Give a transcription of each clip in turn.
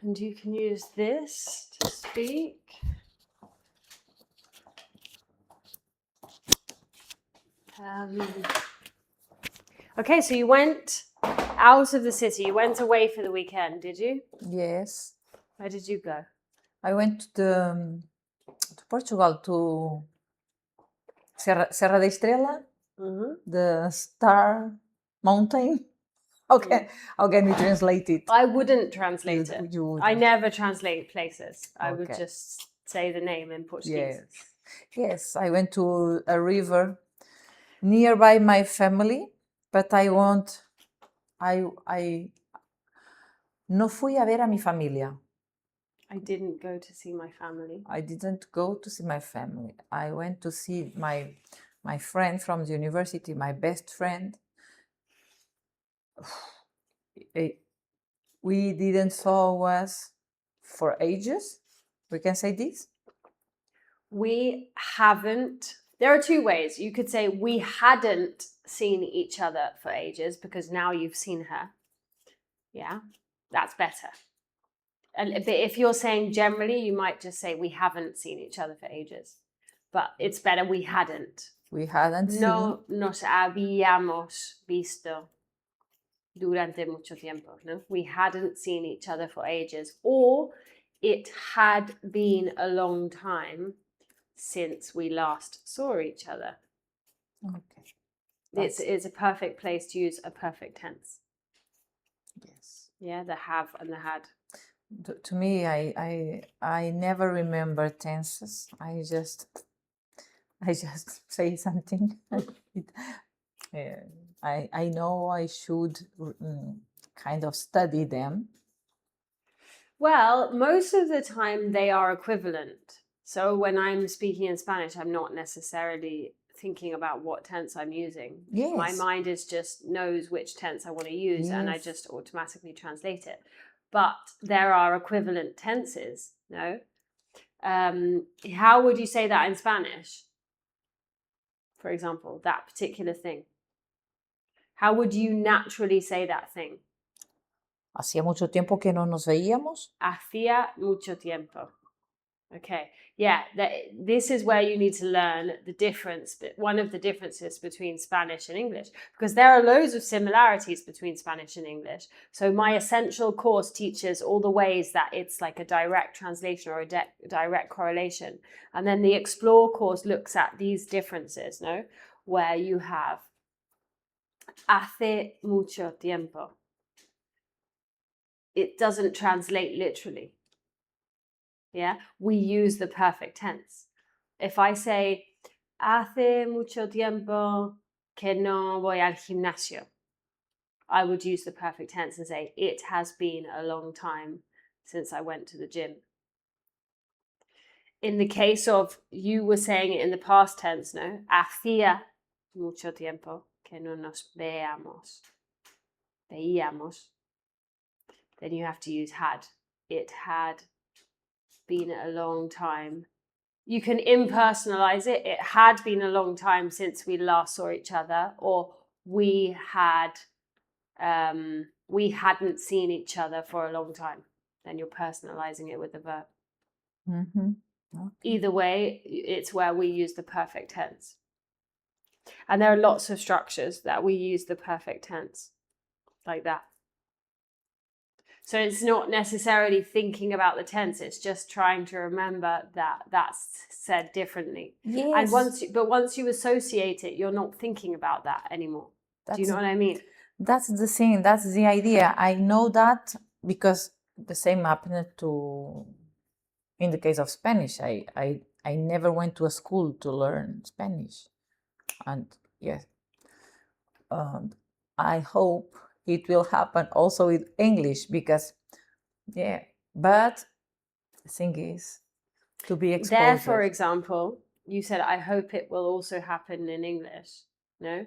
And you can use this to speak. Okay, so you went out of the city. You went away for the weekend, did you? Yes. Where did you go? I went to Portugal, to Serra da Estrela, the Star Mountain. How can we translate it? I wouldn't translate it. You I never translate places. I would Okay. just say the name in Portuguese. Yes, I went to a river nearby my family, but I no fui a ver a mi familia. I didn't go to see my family. I didn't go to see my family. I went to see my friend from the university, my best friend. We didn't saw us for ages. We can say this? We haven't. There are two ways. You could say we hadn't seen each other for ages because now you've seen her. Yeah, that's better. But if you're saying generally, you might just say we haven't seen each other for ages. But it's better we hadn't. We hadn't No nos habíamos visto durante mucho tiempo, no? We hadn't seen each other for ages. Or it had been a long time since we last saw each other. Okay. It's a perfect place to use a perfect tense. Yes. Yeah, the have and the had. To me, I never remember tenses. I just say something. I know I should kind of study them. Well, most of the time they are equivalent. So when I'm speaking in Spanish, I'm not necessarily thinking about what tense I'm using. Yes. My mind is just knows which tense I want to use, and I just automatically translate it. But there are equivalent tenses, no? How would you say that in Spanish? For example, that particular thing. How would you naturally say that thing? Hacía mucho tiempo que no nos veíamos. Hacía mucho tiempo. Okay, yeah, this is where you need to learn the difference, one of the differences between Spanish and English, because there are loads of similarities between Spanish and English. So my essential course teaches all the ways that it's like a direct translation or a direct correlation. And then the Explore course looks at these differences, no? Where you have hace mucho tiempo. It doesn't translate literally. Yeah, we use the perfect tense. If I say, hace mucho tiempo que no voy al gimnasio, I would use the perfect tense and say, it has been a long time since I went to the gym. In the case of, you were saying it in the past tense, no? Hacía mucho tiempo que no nos veíamos. Then you have to use had. It had been a long time. You can impersonalize it. It had been a long time since we last saw each other, or we hadn't seen each other for a long time. Then you're personalizing it with the verb. Mm-hmm. Okay. Either way, it's where we use the perfect tense. And there are lots of structures that we use the perfect tense like that. So it's not necessarily thinking about the tense, it's just trying to remember that that's said differently. Yes. And once you associate it, you're not thinking about that anymore. Do you know what I mean? That's the thing, that's the idea. I know that because the same happened in the case of Spanish. I never went to a school to learn Spanish. And yes, I hope it will happen also with English because, but the thing is to be exposed. There, for example, you said, I hope it will also happen in English, no?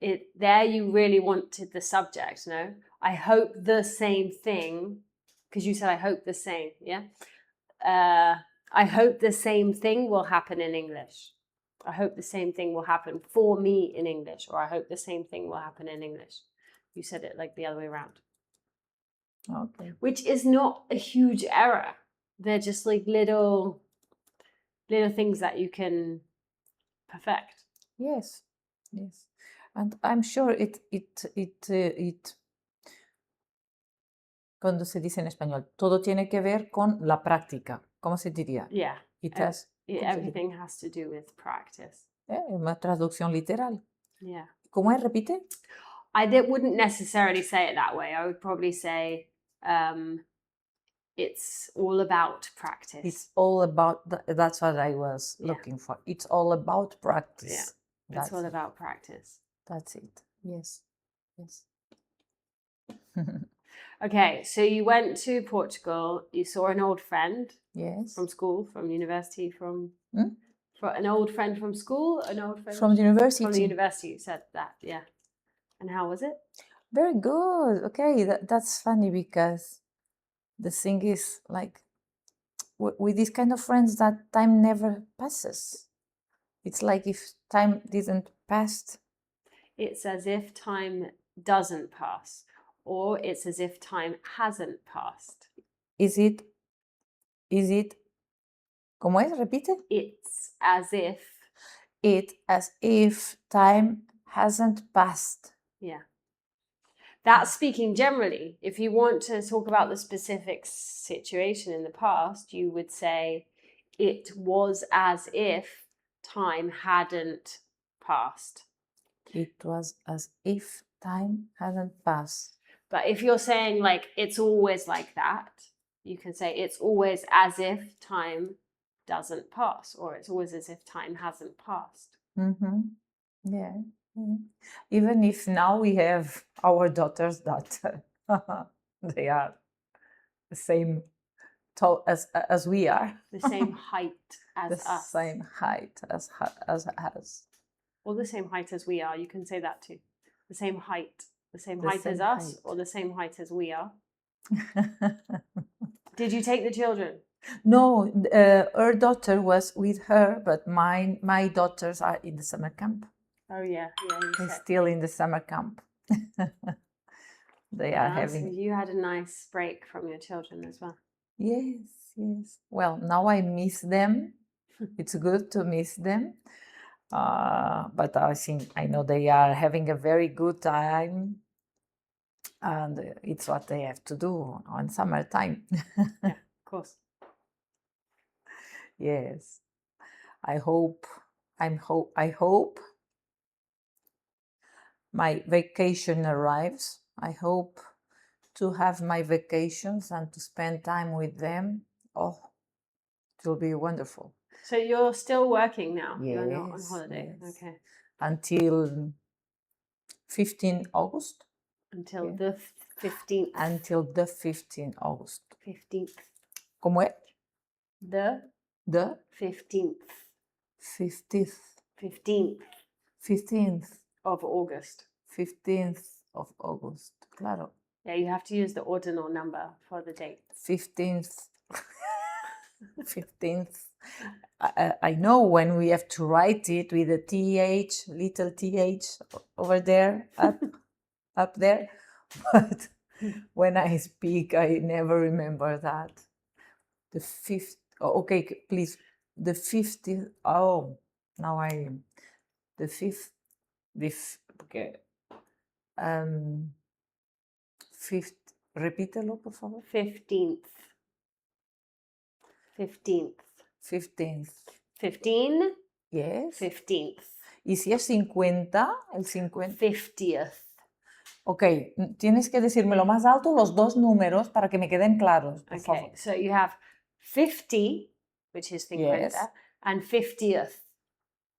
There you really wanted the subject, no? I hope the same thing, because you said, I hope the same, yeah? I hope the same thing will happen in English. I hope the same thing will happen for me in English, or I hope the same thing will happen in English. You said it like the other way around. Okay. which is not a huge error. They're just like little things that you can perfect. Yes, yes. And I'm sure it cuando se dice en español, todo tiene que ver con la práctica. ¿Cómo se diría? Yeah. It has, ¿cómo se diría? Everything has to do with practice. Una traducción literal. Yeah. ¿Cómo es? Repite. Wouldn't necessarily say it that way. I would probably say it's all about practice. It's all about, that's what I was looking for. It's all about practice. Yeah. It's all about practice. That's it. Yes. Yes. Okay, so you went to Portugal, you saw an old friend Yes. from school, from university, from an old friend from school, an old friend from the university. From the university, you said that, yeah. And how was it? Very good. Okay, that's funny because the thing is, like, with these kind of friends, that time never passes. It's like if time didn't pass. It's as if time doesn't pass, or it's as if time hasn't passed. Is it? ¿Cómo es? Repite. It's as if time hasn't passed. Yeah. That's speaking generally. If you want to talk about the specific situation in the past, you would say it was as if time hadn't passed. It was as if time hadn't passed. But if you're saying like it's always like that, you can say it's always as if time doesn't pass, or it's always as if time hasn't passed. Mm-hmm. Yeah. Even if now we have our daughters that they are the same tall as we are, the same height as the us, same height as us, or the same height as we are. You can say that too. The same height The as same us, height. or the same height as we are. Did you take the children? No, her daughter was with her, but my daughters are in the summer camp. Oh yeah. They're still in the summer camp. They are having. So you had a nice break from your children as well. Yes. Well, now I miss them. It's good to miss them. But I know they are having a very good time. And it's what they have to do on summertime. Yeah, of course. Yes. I hope my vacation arrives. I hope to have my vacations and to spend time with them. Oh, it will be wonderful. So you're still working now? Yes, you're not on holiday? yes. Okay. Until 15 August. Until the 15th. Until the 15th August. 15th. ¿Cómo es? The 15th. 15th. 15th. 15th. Of August. 15th of August. Claro. Yeah, you have to use the ordinal number for the date. 15th. 15th. I know when we have to write it with a TH, little TH over there, up there. But when I speak, I never remember that. The 5th. Oh, okay, please. The 50th. Oh, now the 5th. Okay. 5th. Repítelo, por favor. 15th. 15th. 15th. 15. Yes. 15th. ¿Y si es 50? El 50. 50th. Ok, tienes que decírmelo más alto los dos números para que me queden claros, por favor. So you have 50, which is 50, Yes. and 50th.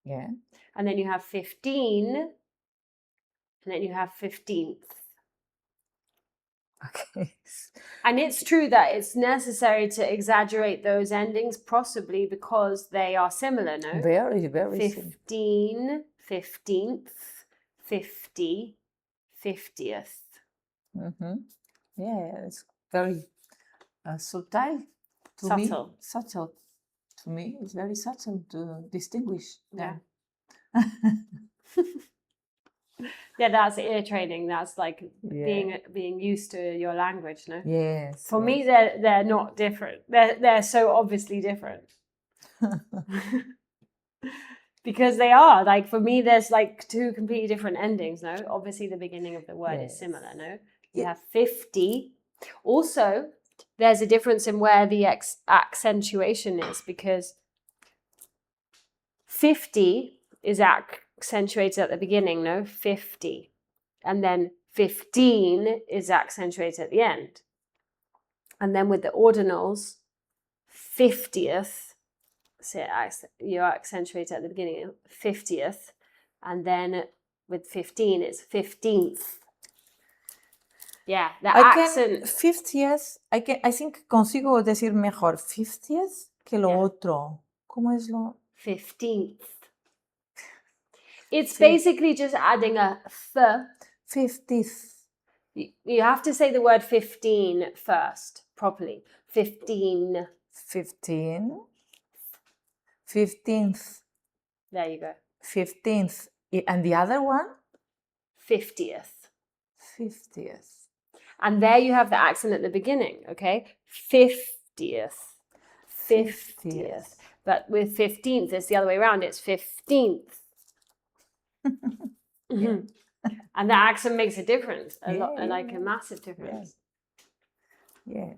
Yeah. And then you have 15, and then you have 15th. Okay. And it's true that it's necessary to exaggerate those endings, possibly because they are similar, no? Very, very 15, 15th, 50, 50th. Mm-hmm. Yeah, it's very subtle to me. Subtle. To me, it's very subtle to distinguish them. Yeah. Yeah, that's ear training. That's like Yeah. being used to your language, no? Yes. For me, yes. they're not different. They're so obviously different. Because they are. Like for me, there's like two completely different endings, no? Obviously the beginning of the word is similar, no? You Yeah. have 50. Also, there's a difference in where the accentuation is, because 50 is accentuated at the beginning, no? 50. And then 15 is accentuated at the end. And then with the ordinals, 50th, so you accentuate at the beginning, 50th. And then with 15, it's 15th. Yeah, the accent. 50th, I think consigo decir mejor 50th que lo otro. ¿Cómo es lo? 15th. It's basically just adding a th. 50th. You have to say the word 15 first, properly. 15. 15. 15th. There you go. 15th. And the other one? 50th. 50th. And there you have the accent at the beginning, okay? 50th. 50th. But with 15th, it's the other way around. It's 15th. Mm-hmm. And the accent makes a difference, a massive difference. Yeah.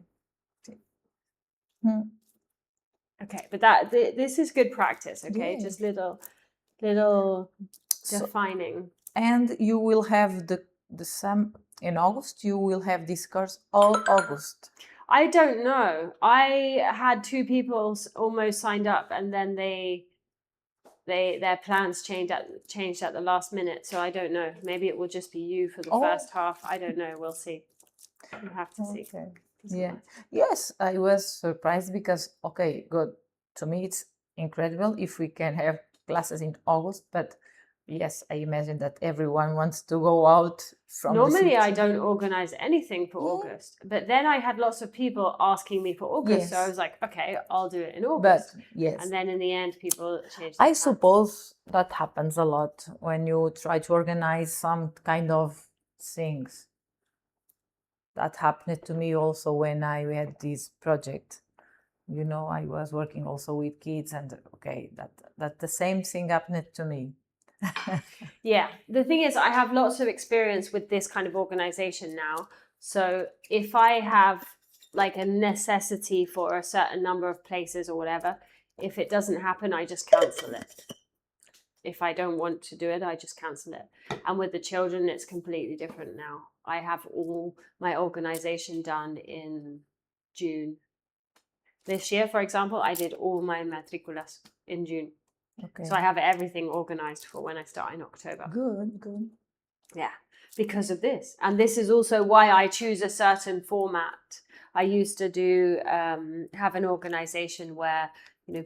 Okay, but this is good practice, okay? Yeah. Just little defining. And you will have the same in August. You will have this course all August. I don't know. I had 2 people almost signed up, and then their plans changed at the last minute. So I don't know. Maybe it will just be you for the first half. I don't know. We'll see. We'll have to see. Okay. Yeah. Yes, I was surprised because good. To me, it's incredible if we can have classes in August, but yes, I imagine that everyone wants to go out from Normally, I don't organize anything for August, but then I had lots of people asking me for August, so I was like, okay, I'll do it in August. But yes, and then in the end, people changed. I suppose that happens a lot when you try to organize some kind of things. That happened to me also when I had this project. You know, I was working also with kids, and that the same thing happened to me. Yeah, the thing is, I have lots of experience with this kind of organization now. So if I have like a necessity for a certain number of places or whatever, if it doesn't happen, I just cancel it. If I don't want to do it, I just cancel it. And with the children, it's completely different now. I have all my organization done in June. This year, for example, I did all my matriculas in June. Okay. So I have everything organized for when I start in October. Good. Yeah, because of this. And this is also why I choose a certain format. I used to have an organization where,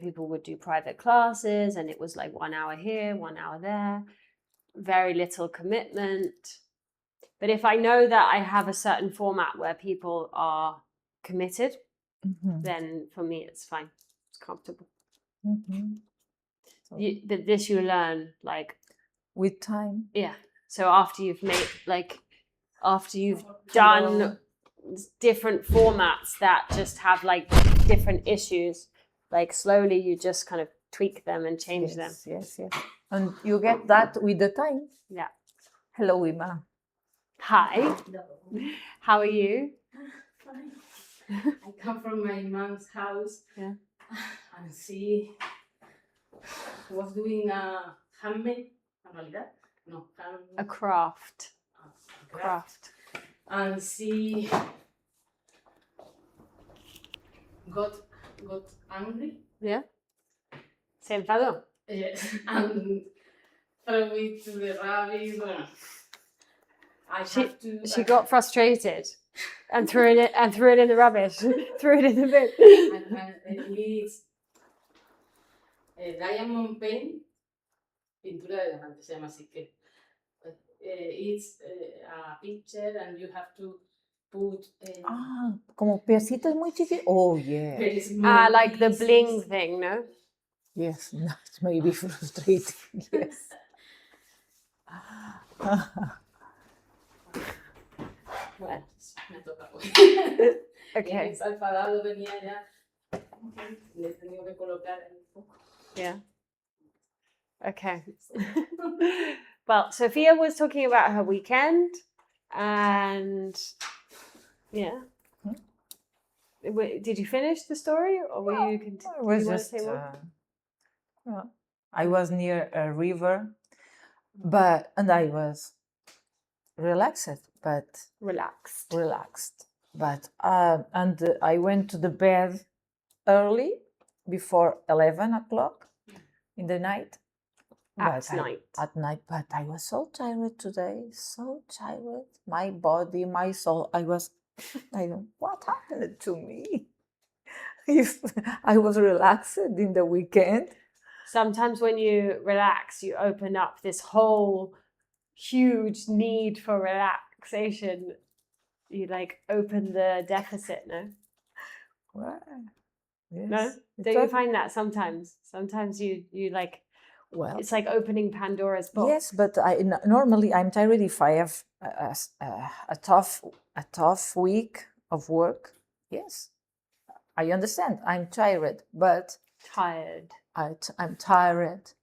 people would do private classes, and it was like 1 hour here, 1 hour there, very little commitment. But if I know that I have a certain format where people are committed, then for me it's fine. It's comfortable. But this you learn like with time. Yeah. So after you've done different formats that just have like different issues, like slowly you just kind of tweak them and change them. Yes. And you get that with the time. Yeah. Hello, Ima. Hi. Hello. How are you? Fine. I come from my mom's house. Yeah. And she was doing a handmade, a craft. And she got angry. Yeah. Se enfadó. Yes. And threw it to the rabbits. She got frustrated and threw it in the rubbish. Threw it in the bin. And it's diamond paint, pintura de diamante se llama así que. It's a picture and you have to put. Como piecitos muy chiquitos. Oh yeah. Like the bling thing, no? Yes, that may be frustrating. Yes. Bueno, me toca. Okay. Está enfadado, venía ya. Le he tenido que colocar un poco. Yeah. Okay. Well, Sophia was talking about her weekend, and yeah. Did you finish the story, or were you? I was do you want to just, say more? I was near a river, and I was relaxed, but and I went to the bed early, before 11 o'clock in the night. At night. But I was so tired today, so tired. My body, my soul. I don't. What happened to me? If I was relaxed in the weekend. Sometimes when you relax, you open up this whole huge need for relaxation. You like open the deficit, no? Well, yes. No? Don't you find that sometimes? Sometimes you like, well, it's like opening Pandora's box. Yes, but normally I'm tired if I have a tough week of work. Yes, I understand. I'm tired, but Tired. I'm tired.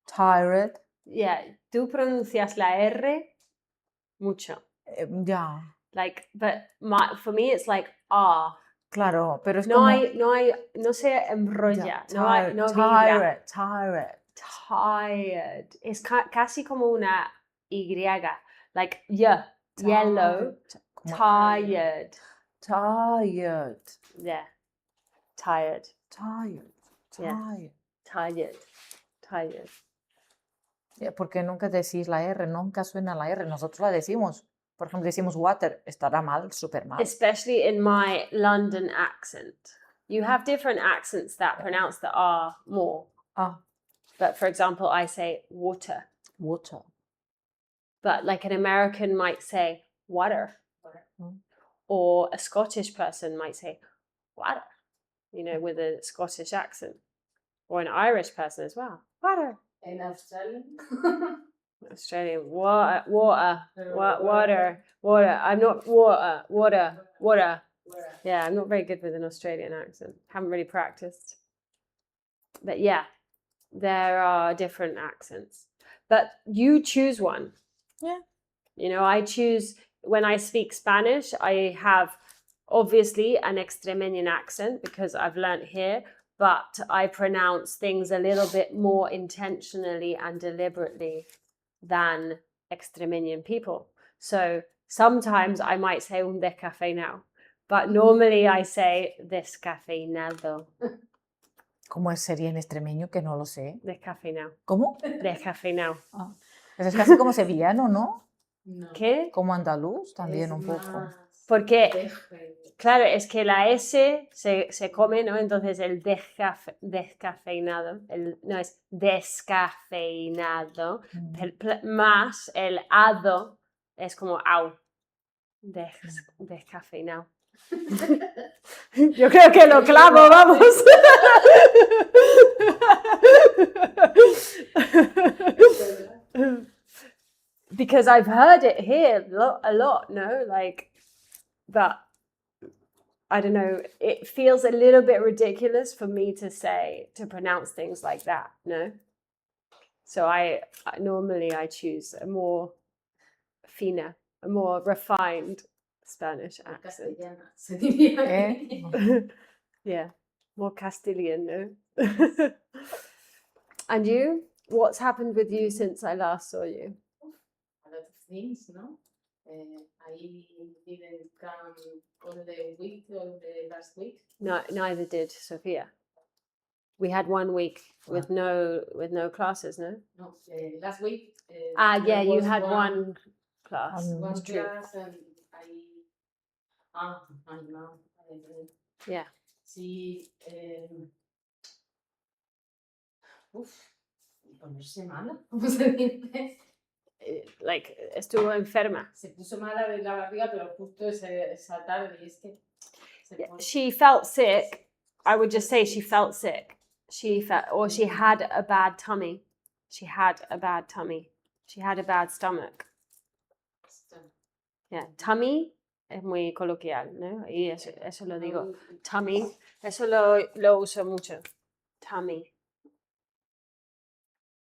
Tired. Yeah, tú pronuncias la R mucho. Yeah. Like, but for me it's like ah. Claro, pero es no como... no se enrolla, Yeah, no vibra. Tired. Es casi como una Y, like yellow, tired. Tired. Yeah, tired. Tired. Tired. Porque nunca decís la R, nunca suena la R, nosotros la decimos. Por ejemplo, decimos water, estará mal, súper mal. Especially in my London accent. You have different accents that pronounce the R more. But for example, I say water. Water. But like an American might say water. Or a Scottish person might say water, with a Scottish accent. Or an Irish person as well. Water. En Australia. Australian, water. I'm not water. Yeah, I'm not very good with an Australian accent. Haven't really practiced. But yeah, there are different accents. But you choose one. Yeah. I choose, when I speak Spanish, I have obviously an extremeño accent because I've learnt here, but I pronounce things a little bit more intentionally and deliberately than extremeño people. So sometimes I might say un descafeinado, but normally I say descafeinado. ¿Cómo sería en extremeño? Que no lo sé. Descafeinado. ¿Cómo? Descafeinado. Eso es casi como sevillano, ¿no? No. ¿Qué? Como andaluz también un poco. Porque, claro, es que la S se come, ¿no? Entonces el descafeinado, no es descafeinado, más el ado es como au, descafeinado. Yo creo que lo clavo, vamos. Because I've heard it here a lot, no? Like, but I don't know, it feels a little bit ridiculous for me to pronounce things like that, no? So I normally choose a more fina, a more refined Spanish accent. Yeah, more Castilian, no? And you? What's happened with you since I last saw you? A lot of things, no? I didn't come all the week or the last week. No, neither did Sophia. We had 1 week with no classes, no? No, last week. Yeah, you had one class. One It's true. class, and I know. Yeah. Sí. Ponerse mala, ¿cómo se dice? Like, estuvo enferma. Se puso mala de la barriga, pero justo esa tarde, y es que... She felt sick. I would just say she felt sick. She had a bad tummy. She had a bad stomach. Yeah, tummy es muy coloquial, ¿no? Y eso lo digo. Tummy, eso lo uso mucho. Tummy.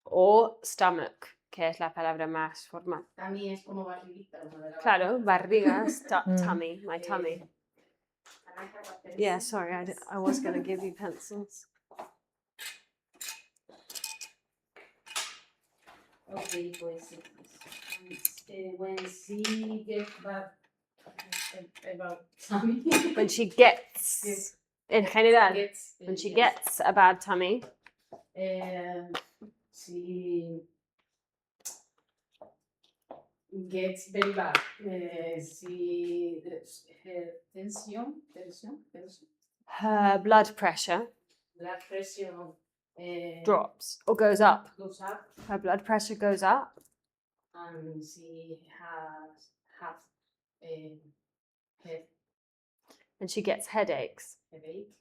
O stomach, que es la palabra más formal. Tummy es como barriguita. Claro, barriga, Mm. tummy, my tummy. Yeah, sorry, I was going to give you pencils. Okay, pues when she gets back about tummy. When she gets, Yes. en general, when she Yes. gets a bad tummy, She gets very bad. Her tension, her blood pressure blood pressure drops or goes up. goes up, Her blood pressure goes up, and she has head and she gets headaches. headache.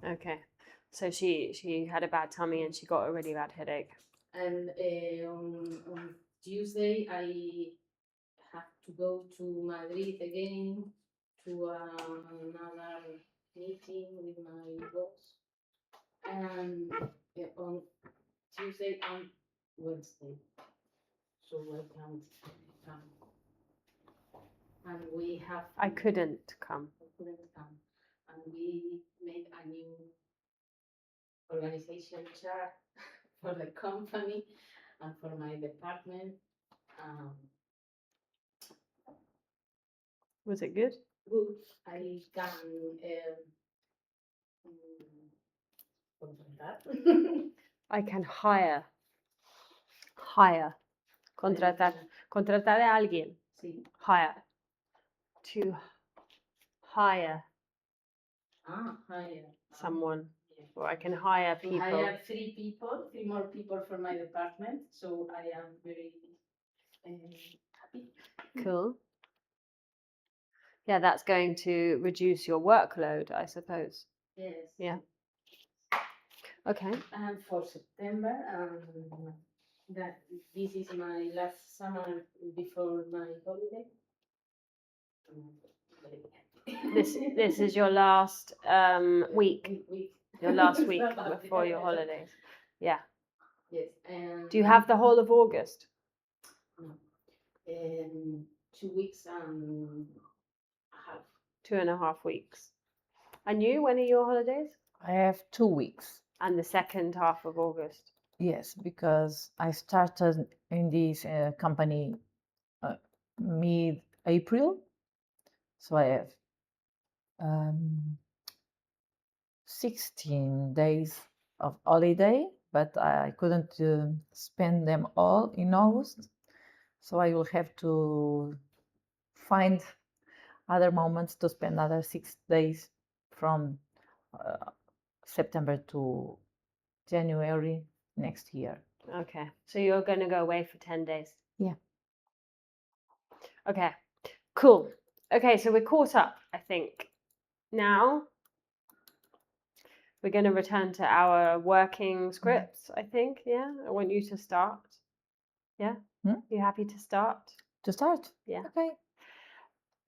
Okay, so she had a bad tummy and she got a really bad headache. And on Tuesday, I have to go to Madrid again to another meeting with my boss. And on Tuesday and Wednesday, so I can't come. And we have. I couldn't come. And we made a new organization chart for the company and for my department. Was it good? Good. I can contratar. I can hire. Contratar. Contratar a alguien. Sí. Hire. To hire Hire. someone. Yeah. Or I can hire To people. hire three more people for my department. So I am very happy. Cool. Yeah, that's going to reduce your workload, I suppose. Yes. Yeah. Okay. And for September, that this is my last summer before my holiday. This is your last week. Week. Your last week before your holidays. Yeah. Yes. And Do you have the whole of August? No. 2 weeks and a half. 2.5 weeks. And you, when are your holidays? I have 2 weeks. And the second half of August. Yes, because I started in this company mid-April, so I have 16 days of holiday, but I couldn't spend them all in August, so I will have to find other moments to spend other 6 days from September to January next year. Okay, so you're going to go away for 10 days? Yeah. Okay, cool. Okay, so we're caught up, I think. Now, we're going to return to our working scripts, I think, yeah? I want you to start. Yeah? You happy to start? To start? Yeah. Okay.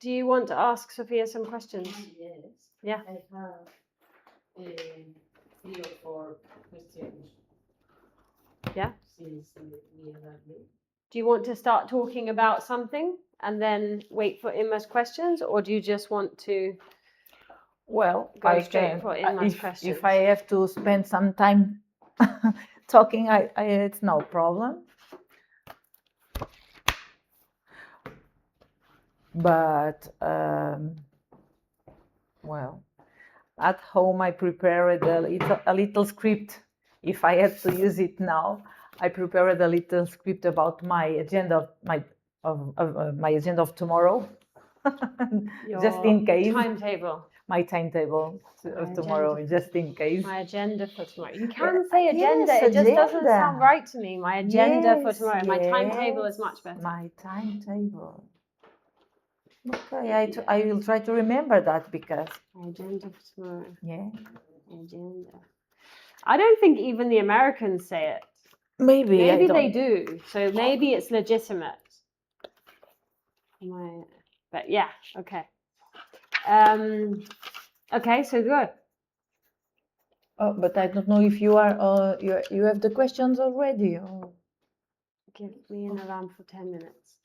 Do you want to ask Sophia some questions? Yes. Yeah. I have 3 or 4 questions. Yeah. Since the other day. Do you want to start talking about something and then wait for Emma's questions, or do you just want to Well, go straight for Emma's questions? If I have to spend some time talking, it's no problem. But well, at home I prepared a little script. If I have to use it now, I prepared a little script about my agenda, my agenda of tomorrow, just in case. Timetable. My timetable of tomorrow, just in case. My agenda for tomorrow. You can say agenda. Yes, it just doesn't agenda. sound right to me. My agenda for Yes, tomorrow. My timetable is much better. My timetable. Okay, I will try to remember that because. My agenda for tomorrow. Yeah. Agenda. I don't think even the Americans say it. Maybe Maybe I they don't. do. So maybe it's legitimate. But yeah, okay. Okay, so go. Oh, but I don't know if you are. You have the questions already. Or... Give me an alarm for 10 minutes.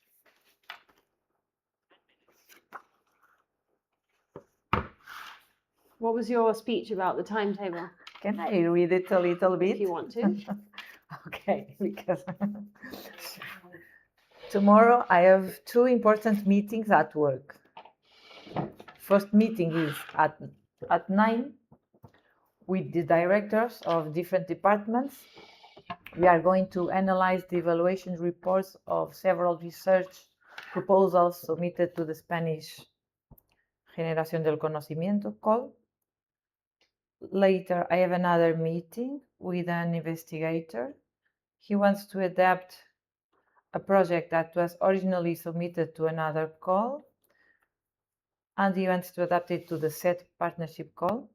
What was your speech about the timetable? Can I read it a little bit? If you want to. Okay, because tomorrow I have 2 important meetings at work. First meeting is at 9 with the directors of different departments. We are going to analyze the evaluation reports of several research proposals submitted to the Spanish Generación del Conocimiento call. Later, I have another meeting with an investigator. He wants to adapt a project that was originally submitted to another call, and he wants to adapt it to the set partnership call.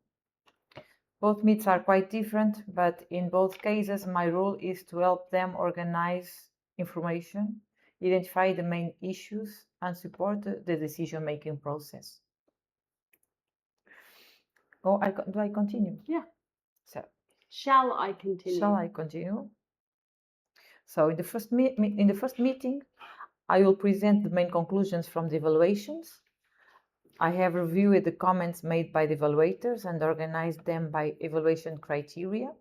Both meets are quite different, but in both cases, my role is to help them organize information, identify the main issues, and support the decision-making process. Oh, do I continue? Yeah. So, shall I continue? Shall I continue? So in the first meeting, I will present the main conclusions from the evaluations. I have reviewed the comments made by the evaluators and organized them by evaluation criteria.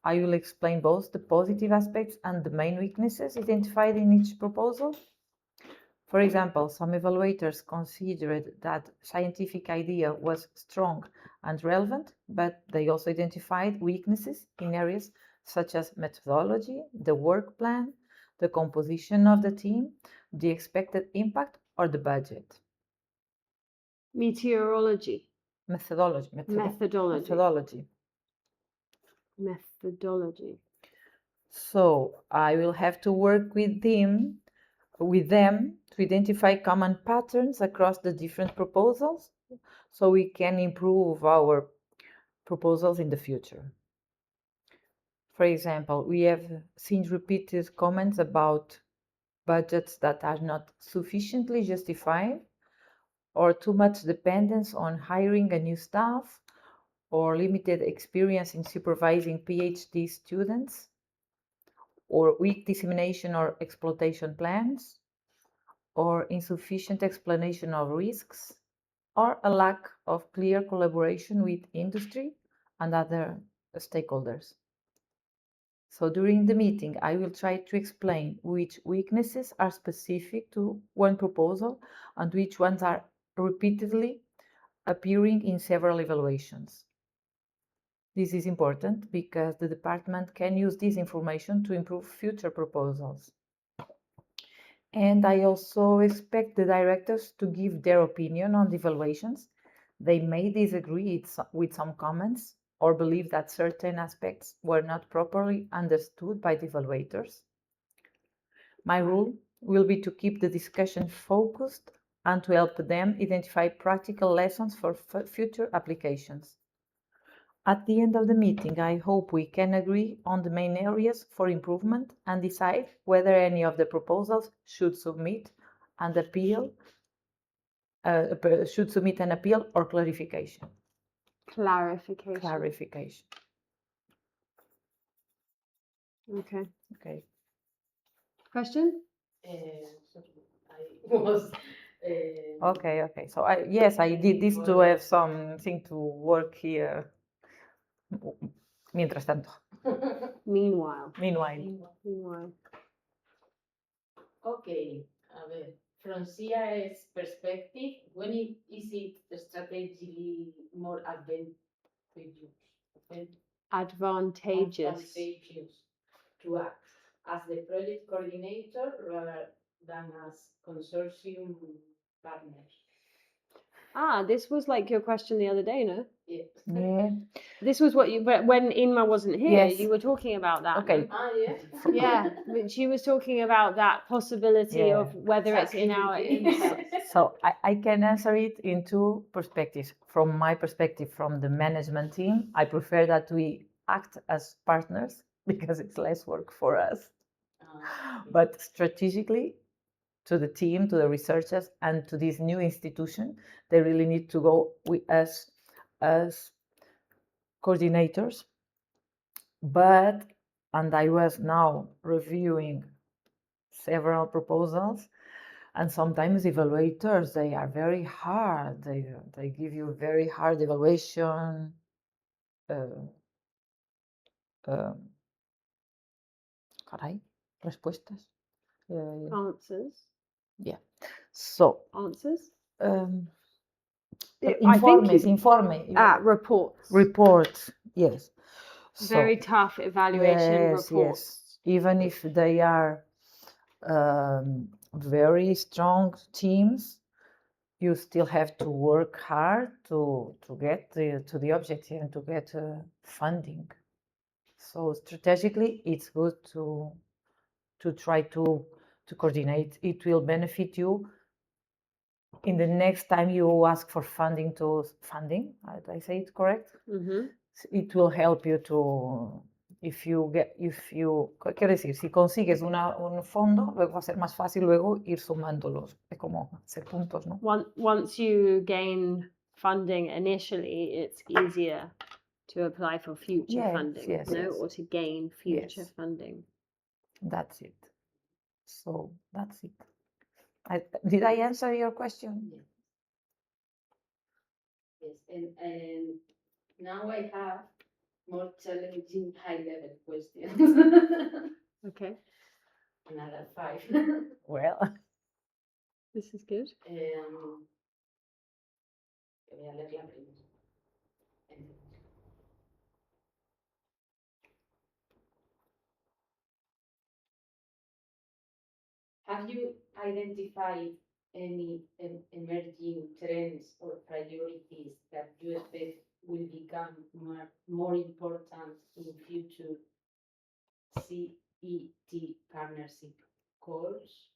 I will explain both the positive aspects and the main weaknesses identified in each proposal. For example, some evaluators considered that scientific idea was strong and relevant, but they also identified weaknesses in areas such as methodology, the work plan, the composition of the team, the expected impact, or the budget. Meteorology. Methodology. So I will have to work with them to identify common patterns across the different proposals so we can improve our proposals in the future. For example, we have seen repeated comments about budgets that are not sufficiently justified, or too much dependence on hiring a new staff, or limited experience in supervising PhD students, or weak dissemination or exploitation plans, or insufficient explanation of risks, or a lack of clear collaboration with industry and other stakeholders. So during the meeting, I will try to explain which weaknesses are specific to one proposal and which ones are repeatedly appearing in several evaluations. This is important because the department can use this information to improve future proposals. And I also expect the directors to give their opinion on the evaluations. They may disagree with some comments or believe that certain aspects were not properly understood by the evaluators. My role will be to keep the discussion focused and to help them identify practical lessons for future applications. At the end of the meeting, I hope we can agree on the main areas for improvement and decide whether any of the proposals should submit an appeal or clarification. Clarification. Okay. Question? I was. Okay. So I did this to have something to work here. Mientras tanto. Meanwhile. Okay, a ver, from CIS perspective, when is it strategically more advantageous to act as the project coordinator rather than as consortium partners? This was like your question the other day, no? Yeah. This was what but when Inma wasn't here, Yes. You were talking about that. Okay. Ah, yeah. Yeah, but she was talking about that possibility of whether it's in our interest. So I can answer it in 2 perspectives. From my perspective, from the management team, I prefer that we act as partners because it's less work for us. Okay. But strategically, to the team, to the researchers, and to this new institution, they really need to go with us as coordinators. And I was now reviewing several proposals, and sometimes evaluators, they are very hard. They give you very hard evaluation. Caray, respuestas. Answers. Yeah. So, Answers. Reports. Reports, yes. Very tough evaluation yes, reports. yes. Even if they are very strong teams, you still have to work hard to get to the objective and to get funding. So strategically, it's good to try to coordinate. It will benefit you in the next time you ask for funding. Did I say it correct? Mm-hmm. It will help you to, quiero decir, si consigues un fondo, luego va a ser más fácil luego ir sumándolos. Es como hacer puntos, ¿no? Once you gain funding initially, it's easier to apply for future funding, yes. or to gain future funding. That's it. So that's it. Did I answer your question? Yes, and now I have more challenging high-level questions. Okay. Another 5. Well, This is good. Voy a leer la primera. Have you identified any emerging trends or priorities that you expect will become more important in future CET partnership calls?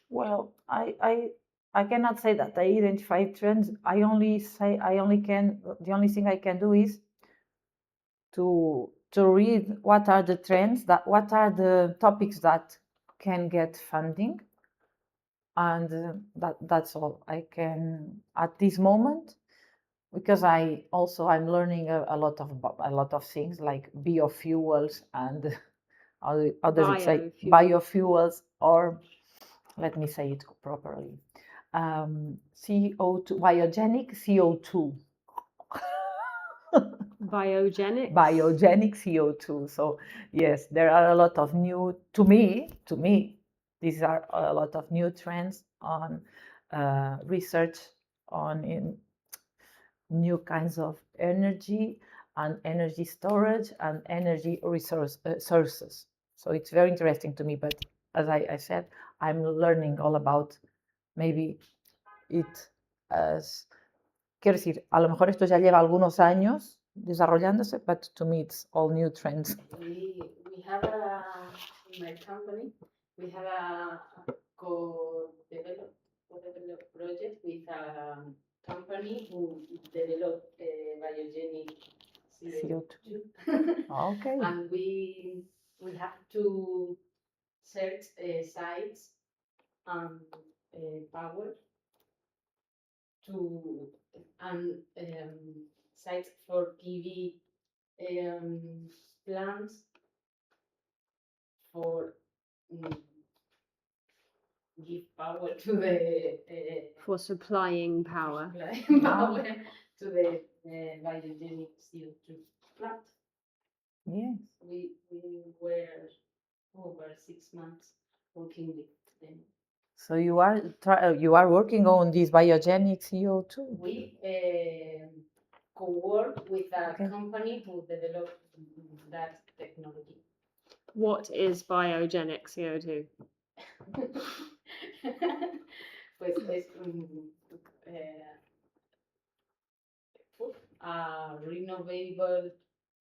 well, I cannot say that I identify trends. The only thing I can do is to read what are the trends, what are the topics that can get funding, and that's all I can at this moment, because I'm learning a lot of things like biofuels and how does it say biofuels, or let me say it properly, CO2, biogenic CO2. Biogenic CO2. So yes, there are a lot of new, to me, these are a lot of new trends on research in new kinds of energy and energy storage and energy sources. So it's very interesting to me, but as I said, I'm learning all about maybe it as, quiero decir, a lo mejor esto ya lleva algunos años desarrollándose, but to me it's all new trends. We have in my company, we have a co-develop project with a company who developed biogenic CO2. Okay. And we have to search sites and power and sites for PV plants for give power to the for supplying power. Power to the biogenic CO2 plant. Yes. We were over 6 months working with them. So you are working on this biogenic CO2? We co-work with a company who developed that technology. What is biogenic CO2? Pues es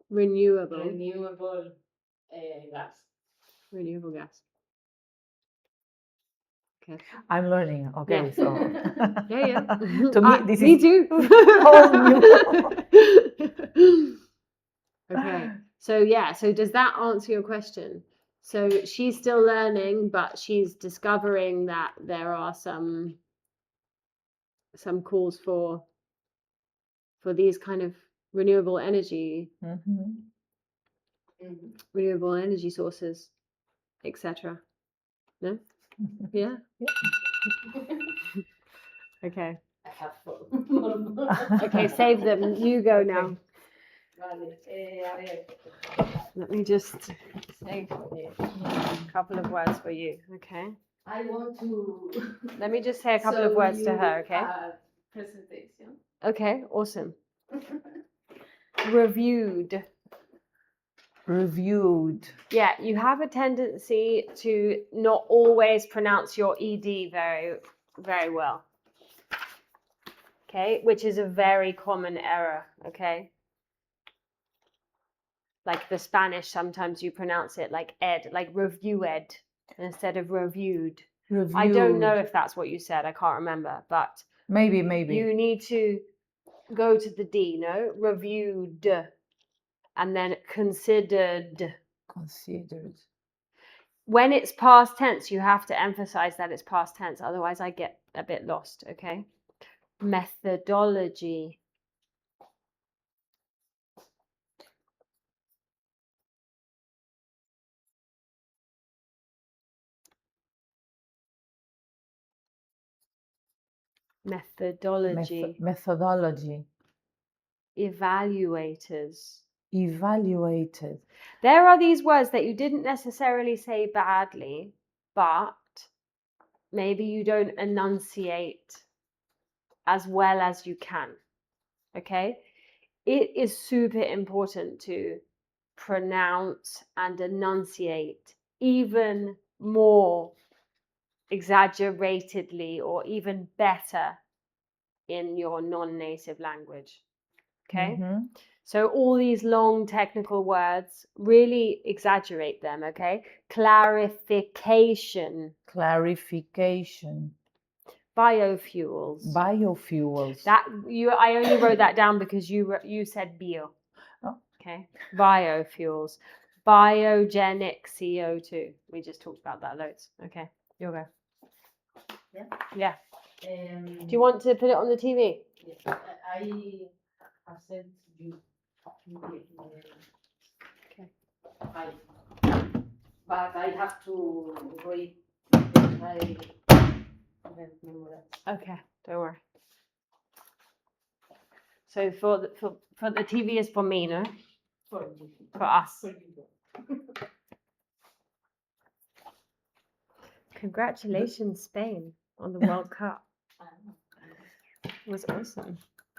renewable gas. Renewable gas. Okay. I'm learning. Okay, Yeah. so Yeah. to me, this me is too. all new. Okay. So yeah. So does that answer your question? So she's still learning, but she's discovering that there are some calls for these kind of renewable energy sources, etc. No? Yeah. Okay. I have fun. Okay, save them. You go now. Vale, a ver. Let me just say a couple of words for you. Okay. I want to. Let me just say a couple of show words to you her. Okay. a presentation. Okay. Awesome. Reviewed. Reviewed. Yeah, you have a tendency to not always pronounce your ed very, very well. Okay, which is a very common error. Okay. Like the Spanish, sometimes you pronounce it like ed, like reviewed instead of reviewed. I don't know if that's what you said. I can't remember, but Maybe. you need to go to the D, no? Reviewed. And then considered. Considered. When it's past tense, you have to emphasize that it's past tense. Otherwise, I get a bit lost, okay? Methodology. Methodology. Methodology. Evaluators. Evaluated. There are these words that you didn't necessarily say badly, but maybe you don't enunciate as well as you can. Okay? It is super important to pronounce and enunciate even more exaggeratedly or even better in your non-native language. Okay? So all these long technical words, really exaggerate them, okay? Clarification. Clarification. Biofuels. Biofuels. I only wrote that down because you said bio. Oh. Okay. Biofuels. Biogenic CO2. We just talked about that loads. Okay. You'll go. Yeah. Yeah. Do you want to put it on the TV? Yes. I have sent you. Okay. But I have to read. Okay. Don't worry. So for the TV is for me, no? For you. For us. For you. Congratulations, Spain, on the World Cup. It was awesome.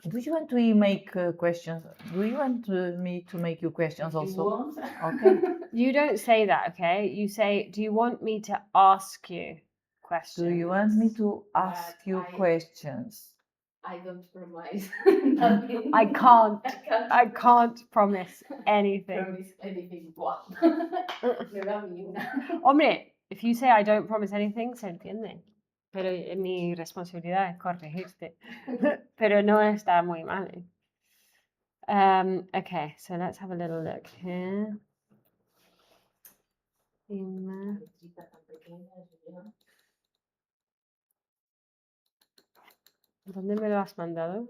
Do you want to make questions? Do you want me to make you questions also? Okay. You don't say that, okay? You say, do you want me to ask you questions? Do you want me to ask you questions? I don't promise. I can't promise anything. Promise anything. Hombre, if you say I don't promise anything, se entiende. Pero mi responsabilidad es corregirte. Pero no está muy mal. Okay, so let's have a little look here. ¿Dónde me lo has mandado?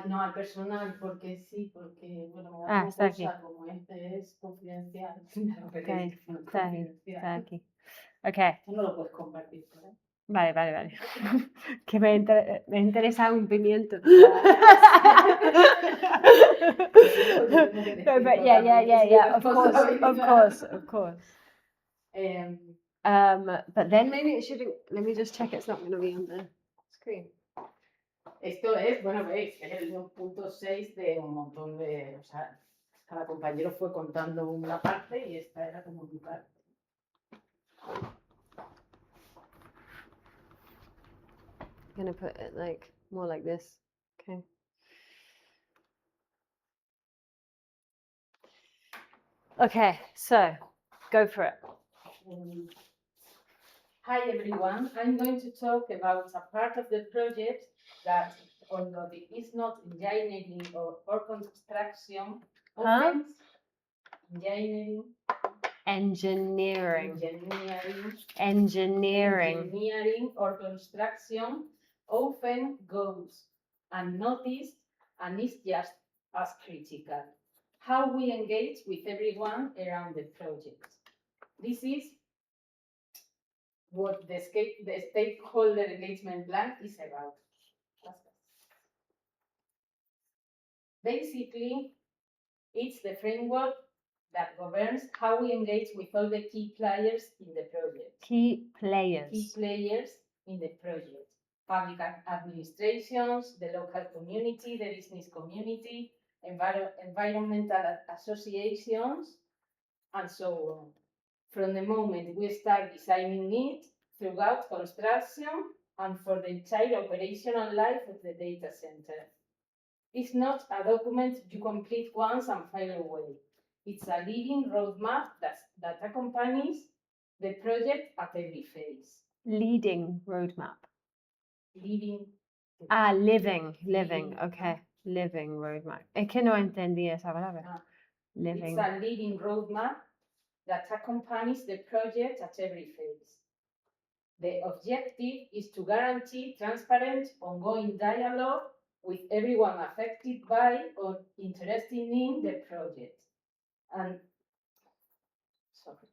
No, al personal, porque sí, porque bueno, me da Ah, está aquí. como este es confidencial. Okay, está aquí. Okay. No lo puedes compartir, ¿verdad? Vale. Que me interesa un pimiento. But yeah. Of course. But then maybe it shouldn't. Let me just check it's not going to be on the screen. Esto es, bueno, veis, es el 1.6 de un montón de, o sea, cada compañero fue contando una parte y esta era como mi parte. I'm going to put it like more like this. Okay. Okay, so Go for it. Hi everyone, I'm going to talk about a part of the project that, although it is not engineering or construction, often engineering, engineering or construction often goes unnoticed and is just as critical. How we engage with everyone around the project. This is what the stakeholder engagement plan is about. Basically, it's the framework that governs how we engage with all the key players in the project. Key players. Key players in the project. Public administrations, the local community, the business community, environmental associations, and so on. From the moment we start designing it, throughout construction, and for the entire operational life of the data center. It's not a document you complete once and file away. It's a living roadmap that accompanies the project at every phase. Leading roadmap. Living. Living. Okay. Living roadmap. Es que no entendí esa palabra. Living. It's a living roadmap that accompanies the project at every phase. The objective is to guarantee transparent, ongoing dialogue with everyone affected by or interested in the project. And sorry.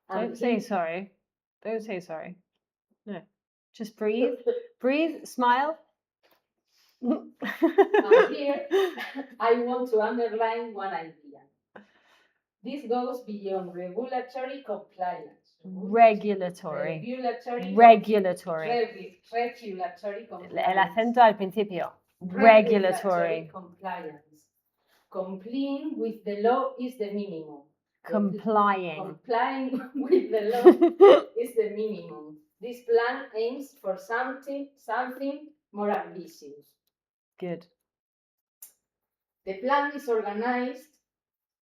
Don't say sorry. Don't say sorry. No. Just breathe. Breathe, smile. And here, I want to underline one idea. This goes beyond regulatory compliance. Regulatory compliance. El acento al principio. Regulatory compliance. Complying with the law is the minimum. Complying with the law is the minimum. This plan aims for something more ambitious. Good. The plan is organized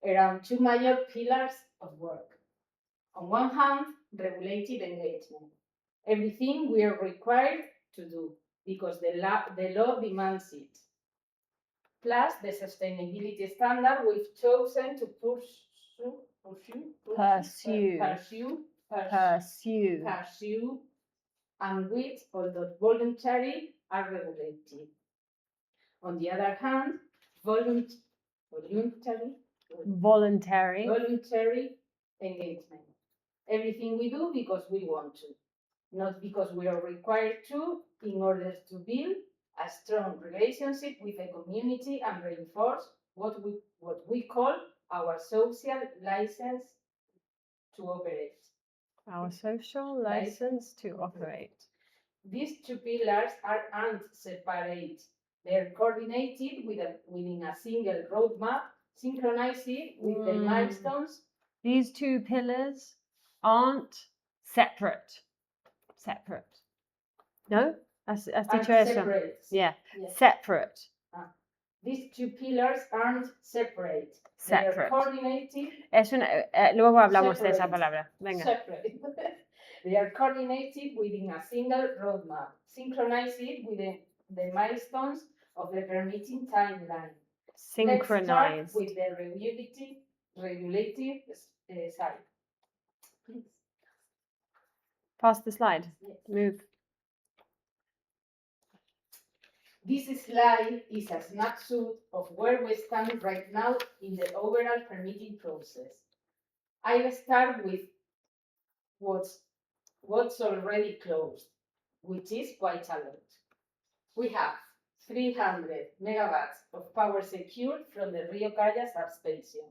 around two major pillars of work. On one hand, regulated engagement. Everything we are required to do because the law demands it. Plus the sustainability standard we've chosen to pursue, and which, although voluntary, are regulated. On the other hand, voluntary engagement. Everything we do because we want to, not because we are required to, in order to build a strong relationship with the community and reinforce what we call our social license to operate. Our social license to operate. These two pillars aren't separate. They're coordinated within a single roadmap, synchronized with the milestones. These two pillars aren't separate. No? Has dicho eso? Separate. Yeah. Yes. Separate. These two pillars aren't separate. They are coordinated. Luego hablamos de esa palabra. Venga. Separate. They are coordinated within a single roadmap, synchronized with the milestones of the permitting timeline. Synchronized. Let's start with the regulative side. Please. Pass the slide. Yes. Move. This slide is a snapshot of where we stand right now in the overall permitting process. I'll start with what's already closed, which is quite a lot. We have 300 megawatts of power secured from the Rio Calla substation.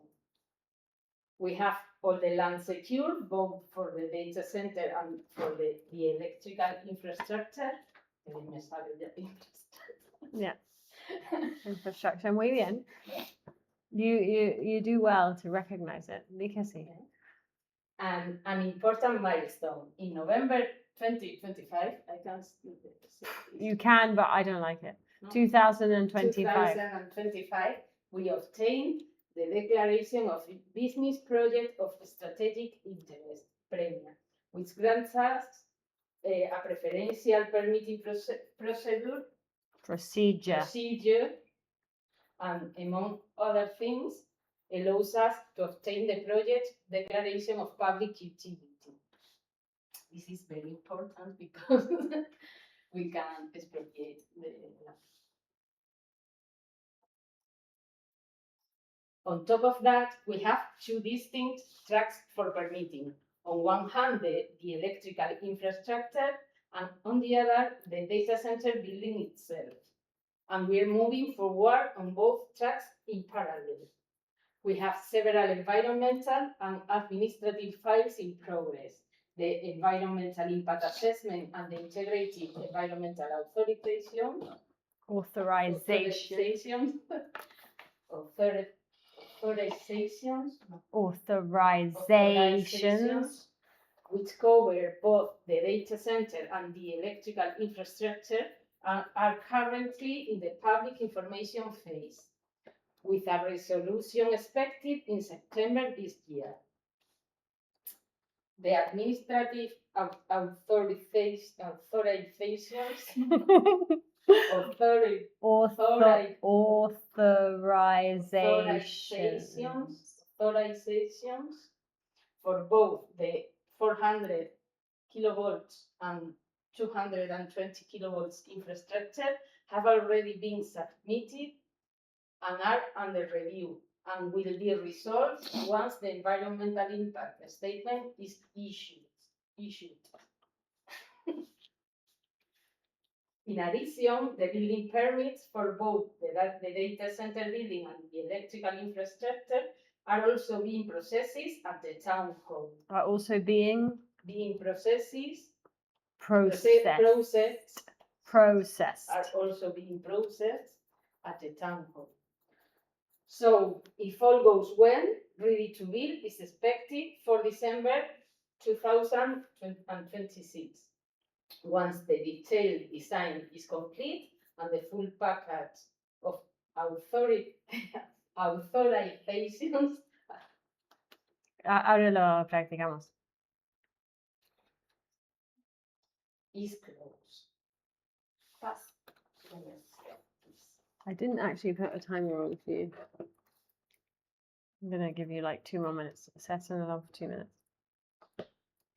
We have all the land secured, both for the data center and for the electrical infrastructure. Yeah. Infrastructure. Muy bien. You do well to recognize it. Because and an important milestone in November 2025. I can't see this. You can, but I don't like it. No? 2025. 2025, we obtained the Declaration of Business Project of Strategic Interest, PREMIA, which grants us a preferential permitting procedure, and among other things, allows us to obtain the project declaration of public utility. This is very important because we can expropriate the land. On top of that, we have two distinct tracks for permitting. On one hand, the electrical infrastructure, and on the other, the data center building itself. And we're moving forward on both tracks in parallel. We have several environmental and administrative files in progress. The environmental impact assessment and the integrated environmental authorizations. Authorizations, which cover both the data center and the electrical infrastructure, and are currently in the public information phase, with a resolution expected in September this year. The administrative authorizations for both the 400 kilovolts and 220 kilovolts infrastructure have already been submitted and are under review and will be resolved once the environmental impact statement is issued. In addition, the building permits for both the data center building and the electrical infrastructure are also being processed at the town hall. Are also being processed. Are also being processed at the town hall. So, if all goes well, ready to build is expected for December 2026. Once the detailed design is complete and the full package of authorizations. Ahora lo practicamos. Is closed. Fast. I didn't actually put a timer on for you. I'm going to give you like 2 more minutes. Set an alarm for 2 minutes.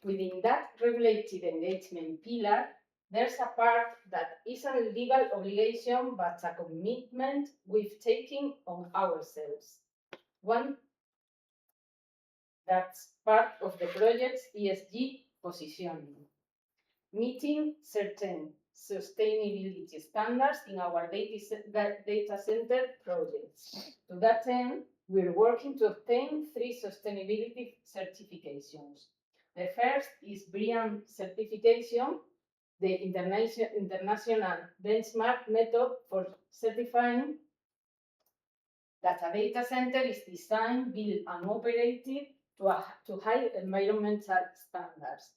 Within that regulated engagement pillar, there's a part that isn't a legal obligation but a commitment we've taken on ourselves. One that's part of the project's ESG positioning. Meeting certain sustainability standards in our data center projects. To that end, we're working to obtain 3 sustainability certifications. The first is BREEAM certification, the international benchmark method for certifying that a data center is designed, built, and operated to high environmental standards,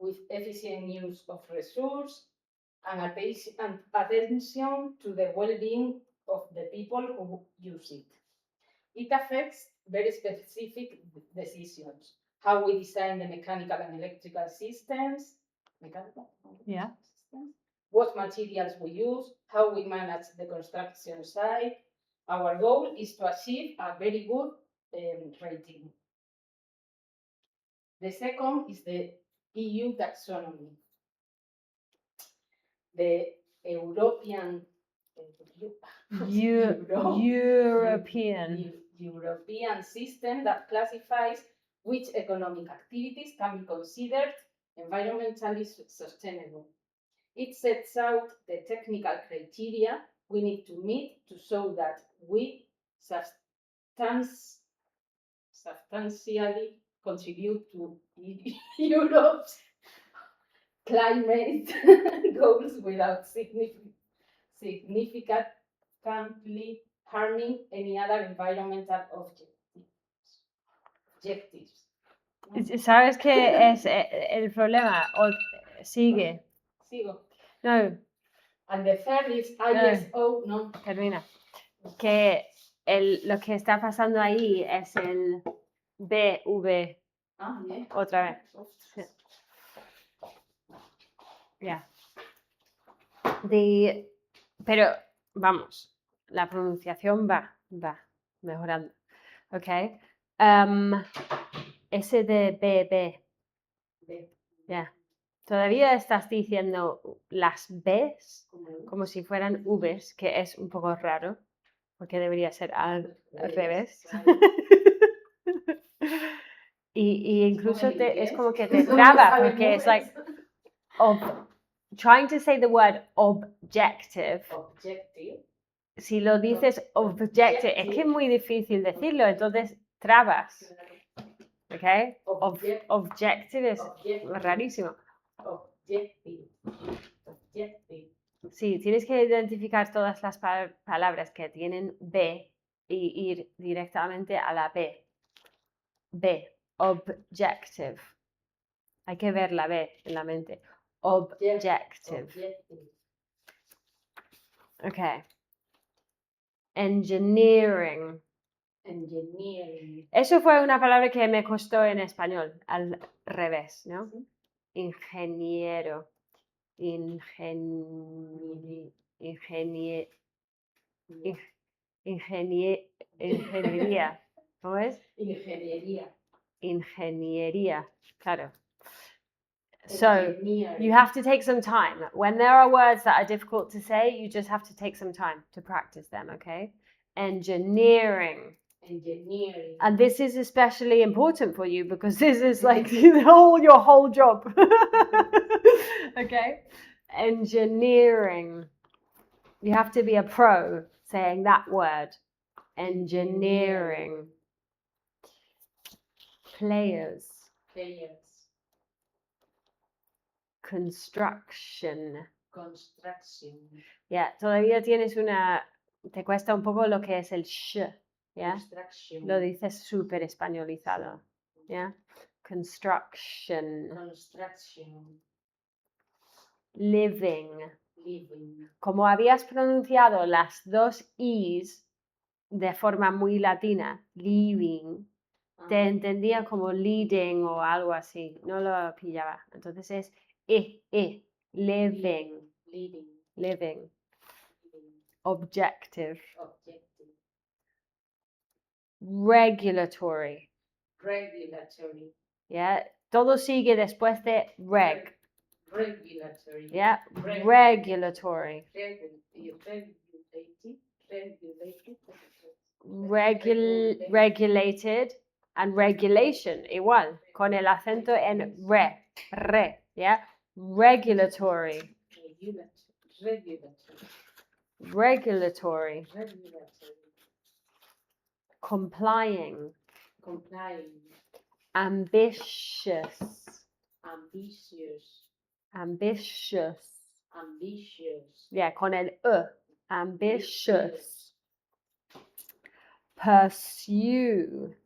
with efficient use of resources and attention to the well-being of the people who use it. It affects very specific decisions. How we design the mechanical and electrical systems, what materials we use, how we manage the construction site. Our goal is to achieve a very good rating. The second is the EU taxonomy. The European system that classifies which economic activities can be considered environmentally sustainable. It sets out the technical criteria we need to meet to show that we substantially contribute to Europe's climate goals without significantly harming any other environmental objectives. ¿Sabes qué es el problema? Sigue. Sigo. No. And the third is ISO. No. Termina. Que lo que está pasando ahí es el BV Yeah. otra vez. Sí. Yeah. Pero vamos, la pronunciación va mejorando. ¿Ok? Ese de BB. Ya. Todavía estás diciendo las Bs como si fueran Vs, que es un poco raro, porque debería ser al revés. y incluso es como que te traba, porque es like trying to say the word objective. Si lo dices objective, es que es muy difícil decirlo, entonces trabas. ¿Ok? Objective es rarísimo. Sí, tienes que identificar todas las palabras que tienen B y ir directamente a la B. B, objective. Hay que ver la B en la mente. Objective. Ok. Engineering. Eso fue una palabra que me costó en español, al revés, ¿no? Ingeniero. Ingeniería. ¿Cómo es? Ingeniería, claro. So, you have to take some time. When there are words that are difficult to say, you just have to take some time to practice them, okay? Engineering. And this is especially important for you because this is like your whole job. Okay? Engineering. You have to be a pro saying that word. Engineering. Players. Construction. Yeah, todavía tienes te cuesta un poco lo que es el sh, ¿ya? Lo dices súper españolizado, ¿ya? Construction. Living. Como habías pronunciado las dos i's de forma muy latina, living, te entendía como leading o algo así, no lo pillaba. Entonces es living. Objective. Regulatory. Yeah. Todo sigue después de reg. Yeah. Regulatory. Regulated and regulation, igual, con el acento en re, yeah. Regulatory. Complying. Ambitious. Yeah, con el ambitious. Pursue.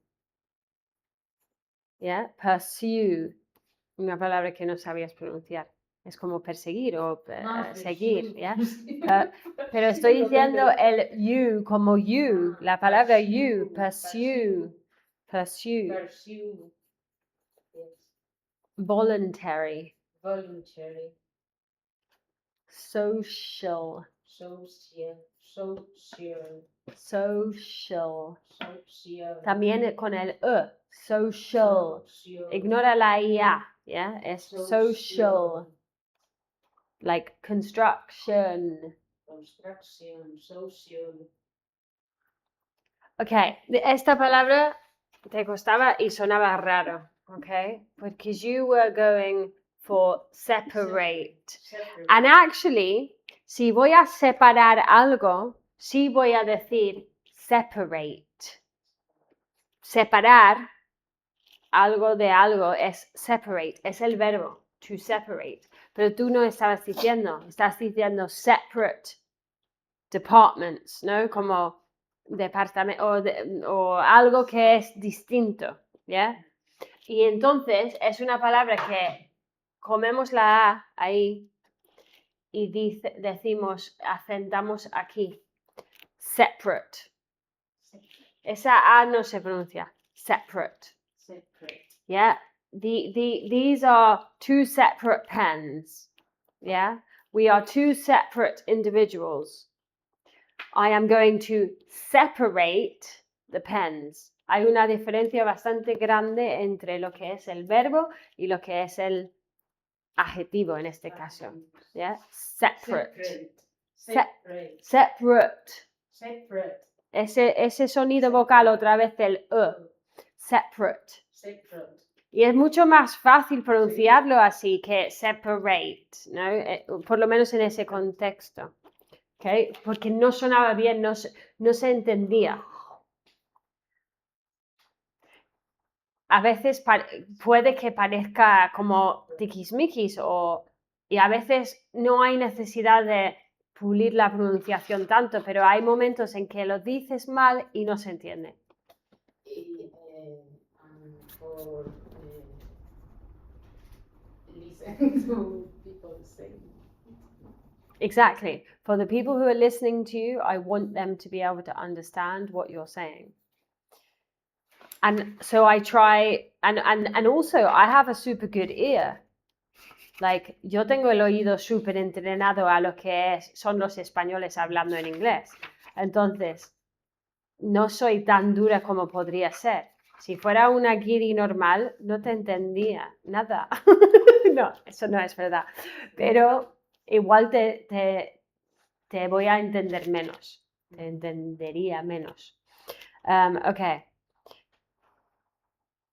Yeah, pursue. Una palabra que no sabías pronunciar. Es como perseguir o seguir, ¿ya? Pero estoy diciendo el you como you, la palabra you, pursue. Voluntary. Social. También con el social. Ignora la IA, ¿ya? Es social. Like construction. Ok, esta palabra te costaba y sonaba raro, ok? Because you were going for separate. And actually, si voy a separar algo, sí voy a decir separate. Separar algo de algo es separate, es el verbo, to separate. Pero tú no estabas diciendo, estás diciendo separate departments, ¿no? Como departamento o algo que es distinto, ¿ya? Y entonces es una palabra que comemos la A ahí y decimos, acentamos aquí, separate. Esa A no se pronuncia. Separate. Separate. Yeah. These are two separate pens. Yeah. We are two separate individuals. I am going to separate the pens. Hay una diferencia bastante grande entre lo que es el verbo y lo que es el adjetivo en este caso. Yeah? Separate. Separate. Separate. Separate. Ese sonido vocal otra vez del E. Separate. Separate. Y es mucho más fácil pronunciarlo así que separate, ¿no? Por lo menos en ese contexto. ¿Okay? Porque no sonaba bien, no se entendía. A veces puede que parezca como tiquismiquis y a veces no hay necesidad de pulir la pronunciación tanto, pero hay momentos en que lo dices mal y no se entiende. For listen to people say. Exactly. For the people who are listening to you, I want them to be able to understand what you're saying. And so I try, and also I have a super good ear. Like, yo tengo el oído súper entrenado a lo que son los españoles hablando en inglés. Entonces, no soy tan dura como podría ser. Si fuera una guiri normal, no te entendía nada. No, eso no es verdad. Pero igual te voy a entender menos. Te entendería menos. Okay.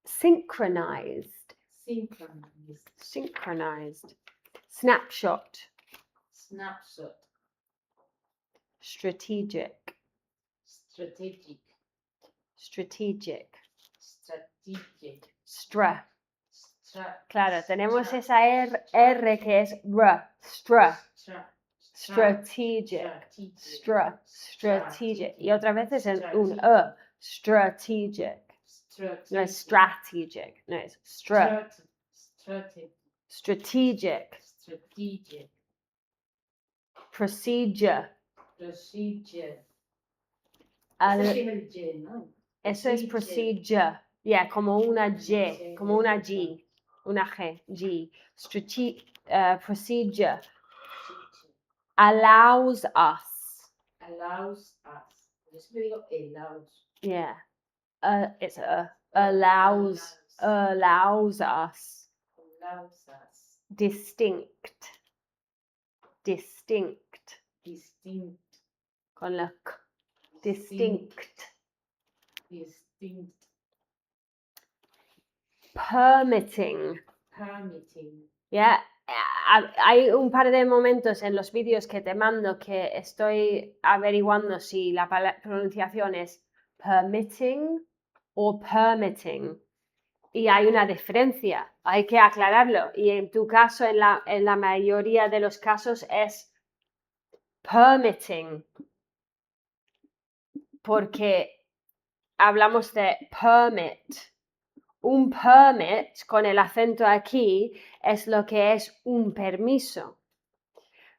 Synchronized. Synchronized. Synchronized. Snapshot. Snapshot. Strategic. Strategic. Strategic. Strategic. Stra. Claro, tenemos esa R que es R. Stra. Strategic. Stra. Strategic. Y otras veces en un E. Strategic. No es strategic. No es stra. Strategic. Strategic. Procedure. Procedure. Al- Tiene el Y, ¿no? Eso es procedure. Yeah, como una Y, como una G, una G, G. Procedure allows us. Allows us. Yo siempre digo allows. Yeah, it's allows us. Allows us. Distinct. Distinct. Con la K. Distinct. Distinct. Permitting. Permitting. Yeah. Hay un par de momentos en los vídeos que te mando que estoy averiguando si la pronunciación es permitting o permitting. Y hay una diferencia, hay que aclararlo. Y en tu caso, en la mayoría de los casos, es permitting. Porque hablamos de permit. Un permit, con el acento aquí, es lo que es un permiso.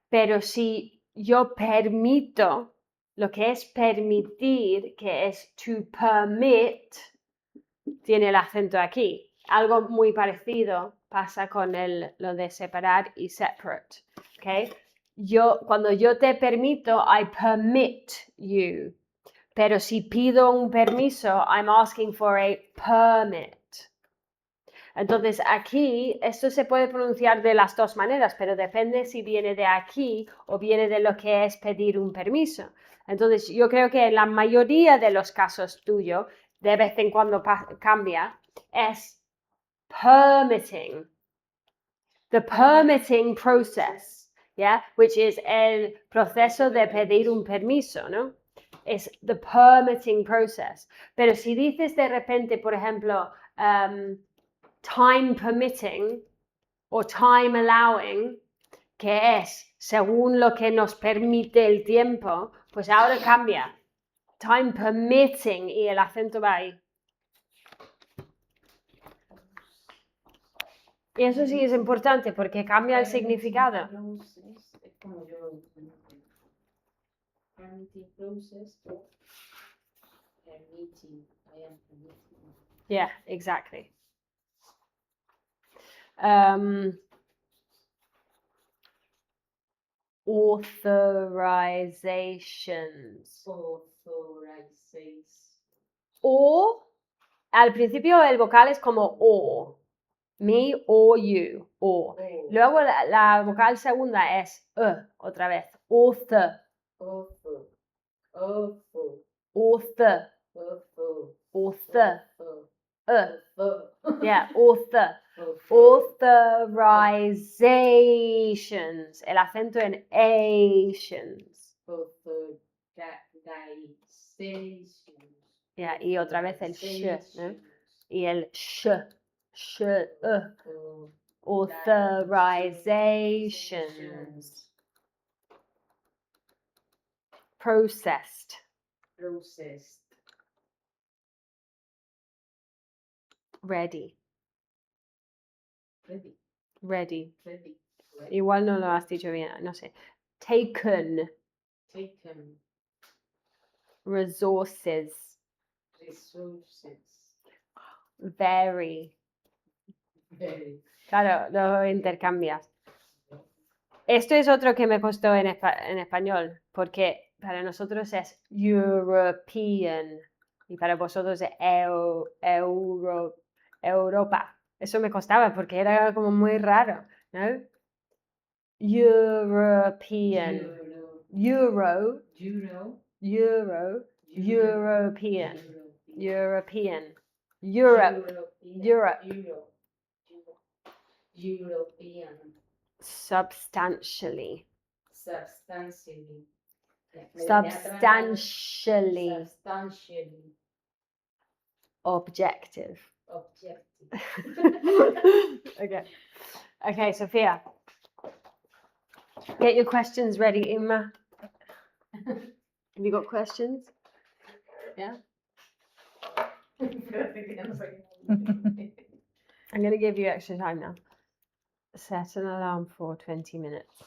Pero si yo permito, lo que es permitir, que es to permit, tiene el acento aquí. Algo muy parecido pasa con lo de separar y separate. ¿Okay? Cuando yo te permito, I permit you. Pero si pido un permiso, I'm asking for a permit. Entonces aquí, esto se puede pronunciar de las dos maneras, pero depende si viene de aquí o viene de lo que es pedir un permiso. Entonces yo creo que en la mayoría de los casos tuyo, de vez en cuando cambia, es permitting. The permitting process, yeah, which is el proceso de pedir un permiso, ¿no? Es the permitting process. Pero si dices de repente, por ejemplo, time permitting o time allowing, que es según lo que nos permite el tiempo, pues ahora cambia. Time permitting y el acento va ahí. Y eso sí es importante porque cambia el significado. Es como yo. Permitting process. Meeting. I am meeting. Yeah, exactly. Authorizations. Authorizations. O, al principio el vocal es como O. Me or you. O. Luego la vocal segunda es otra vez. Author. Author. Author. Author. Author. Author. Author. Yeah, author. Authorizations. El acento en Asians. Authorizations. Yeah, y otra vez el sh, ¿no? Y el sh. Authorizations. Processed. Processed. Ready. Ready. Ready. Ready. Igual no lo has dicho bien, no sé. Taken. Taken. Resources. Resources. Very. Very. Claro, lo intercambias. Esto es otro que me costó en español, porque para nosotros es European y para vosotros es Europa. Eso me costaba porque era como muy raro, ¿no? European. Euro. European. European. European. Substantially. Substantially. Substantially. Substantially. Objective. Objective. Okay, Sophia. Get your questions ready, Imma. Have you got questions? Yeah? I'm going to give you extra time now. Set an alarm for 20 minutes.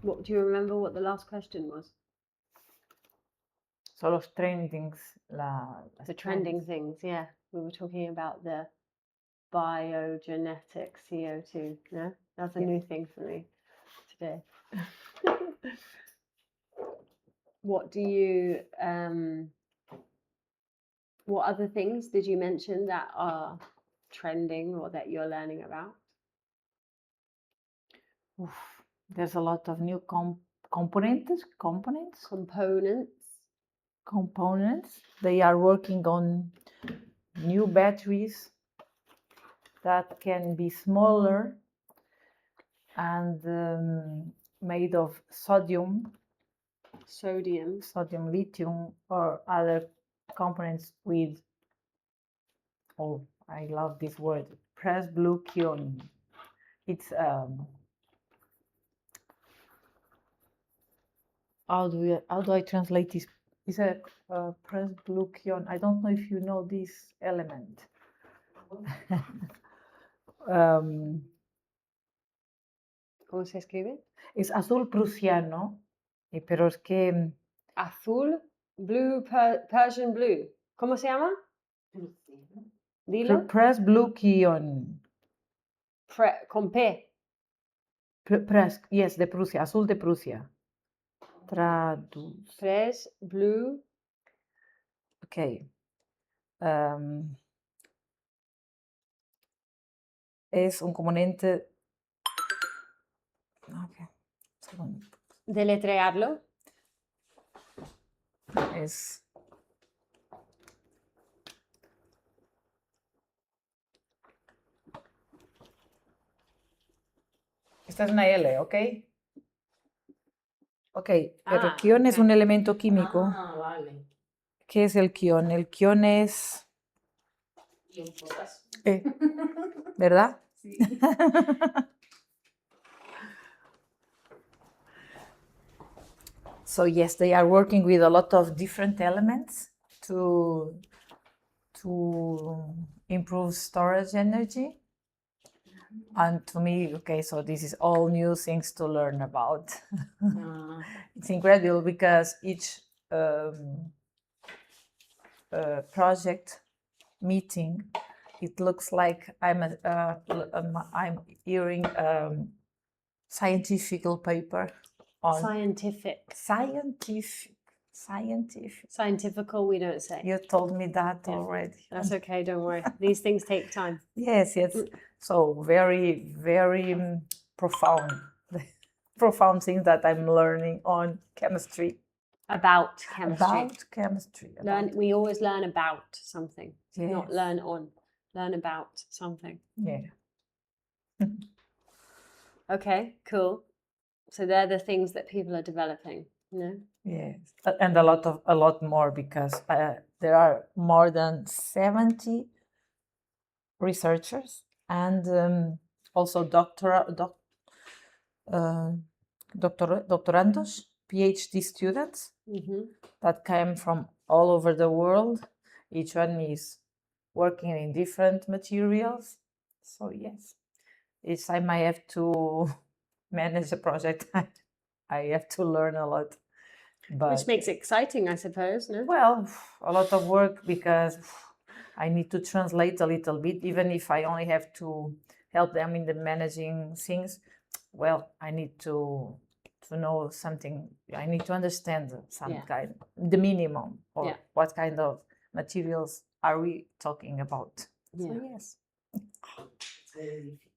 What do you remember what the last question was? So los trendings, The trending things, yeah. We were talking about the biogenetic CO2. No? That's a new thing for me today. What do you what other things did you mention that are trending or that you're learning about? There's a lot of new components. They are working on new batteries that can be smaller and made of sodium, lithium, or other components with, I love this word, presbylucion. It's how do I translate this? It's a presbylucion. I don't know if you know this element. ¿Cómo se escribe? Es azul prusiano, pero es que Azul, blue, Persian blue. ¿Cómo se llama? Dilo. presbylucion. Con P. Yes, de Prusia, azul de Prusia. Blue. Ok. Es un componente. Okay. Segundo. Deletrearlo. Es. Esta es una L, ¿ok? Ok, pero el quión es un elemento químico. Vale. ¿Qué es el quión? El quión es... ¿Verdad? Sí. So yes, they are working with a lot of different elements to improve storage energy. And to me, okay, so this is all new things to learn about. It's incredible because each project meeting, it looks like I'm hearing scientific paper on Scientifical, we don't say. You told me that Yeah. already. That's okay, don't worry. These things take time. Yes. So very, very profound things that I'm learning on chemistry. About chemistry. About chemistry. We always learn about something, not Yes. learn on. Learn about something. Yeah. Okay, cool. So they're the things that people are developing, you know? Yes, and a lot more because there are more than 70 researchers and also doctorandos, PhD students that came from all over the world. Each one is working in different materials. So yes, each time I have to manage a project, I have to learn a lot. But, which makes it exciting, I suppose, no? Well, a lot of work because I need to translate a little bit, even if I only have to help them in the managing things. Well, I need to know something. I need to understand some kind, the minimum, or what kind of materials are we talking about. Yeah. So yes. It's very difficult.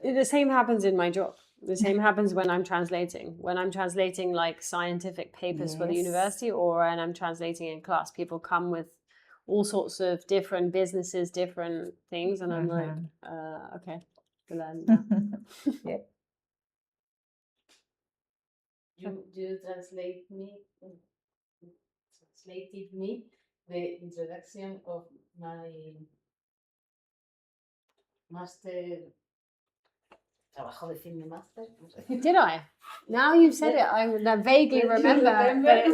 The same happens in my job. The same happens when I'm translating. When I'm translating like scientific papers for the university, or when I'm translating in class, people come with all sorts of different businesses, different things, and I'm like, okay, learn that. Yeah. You translated me the introduction of my master. Trabajo de fin de máster. Did I? Now you've said it, I vaguely remember. But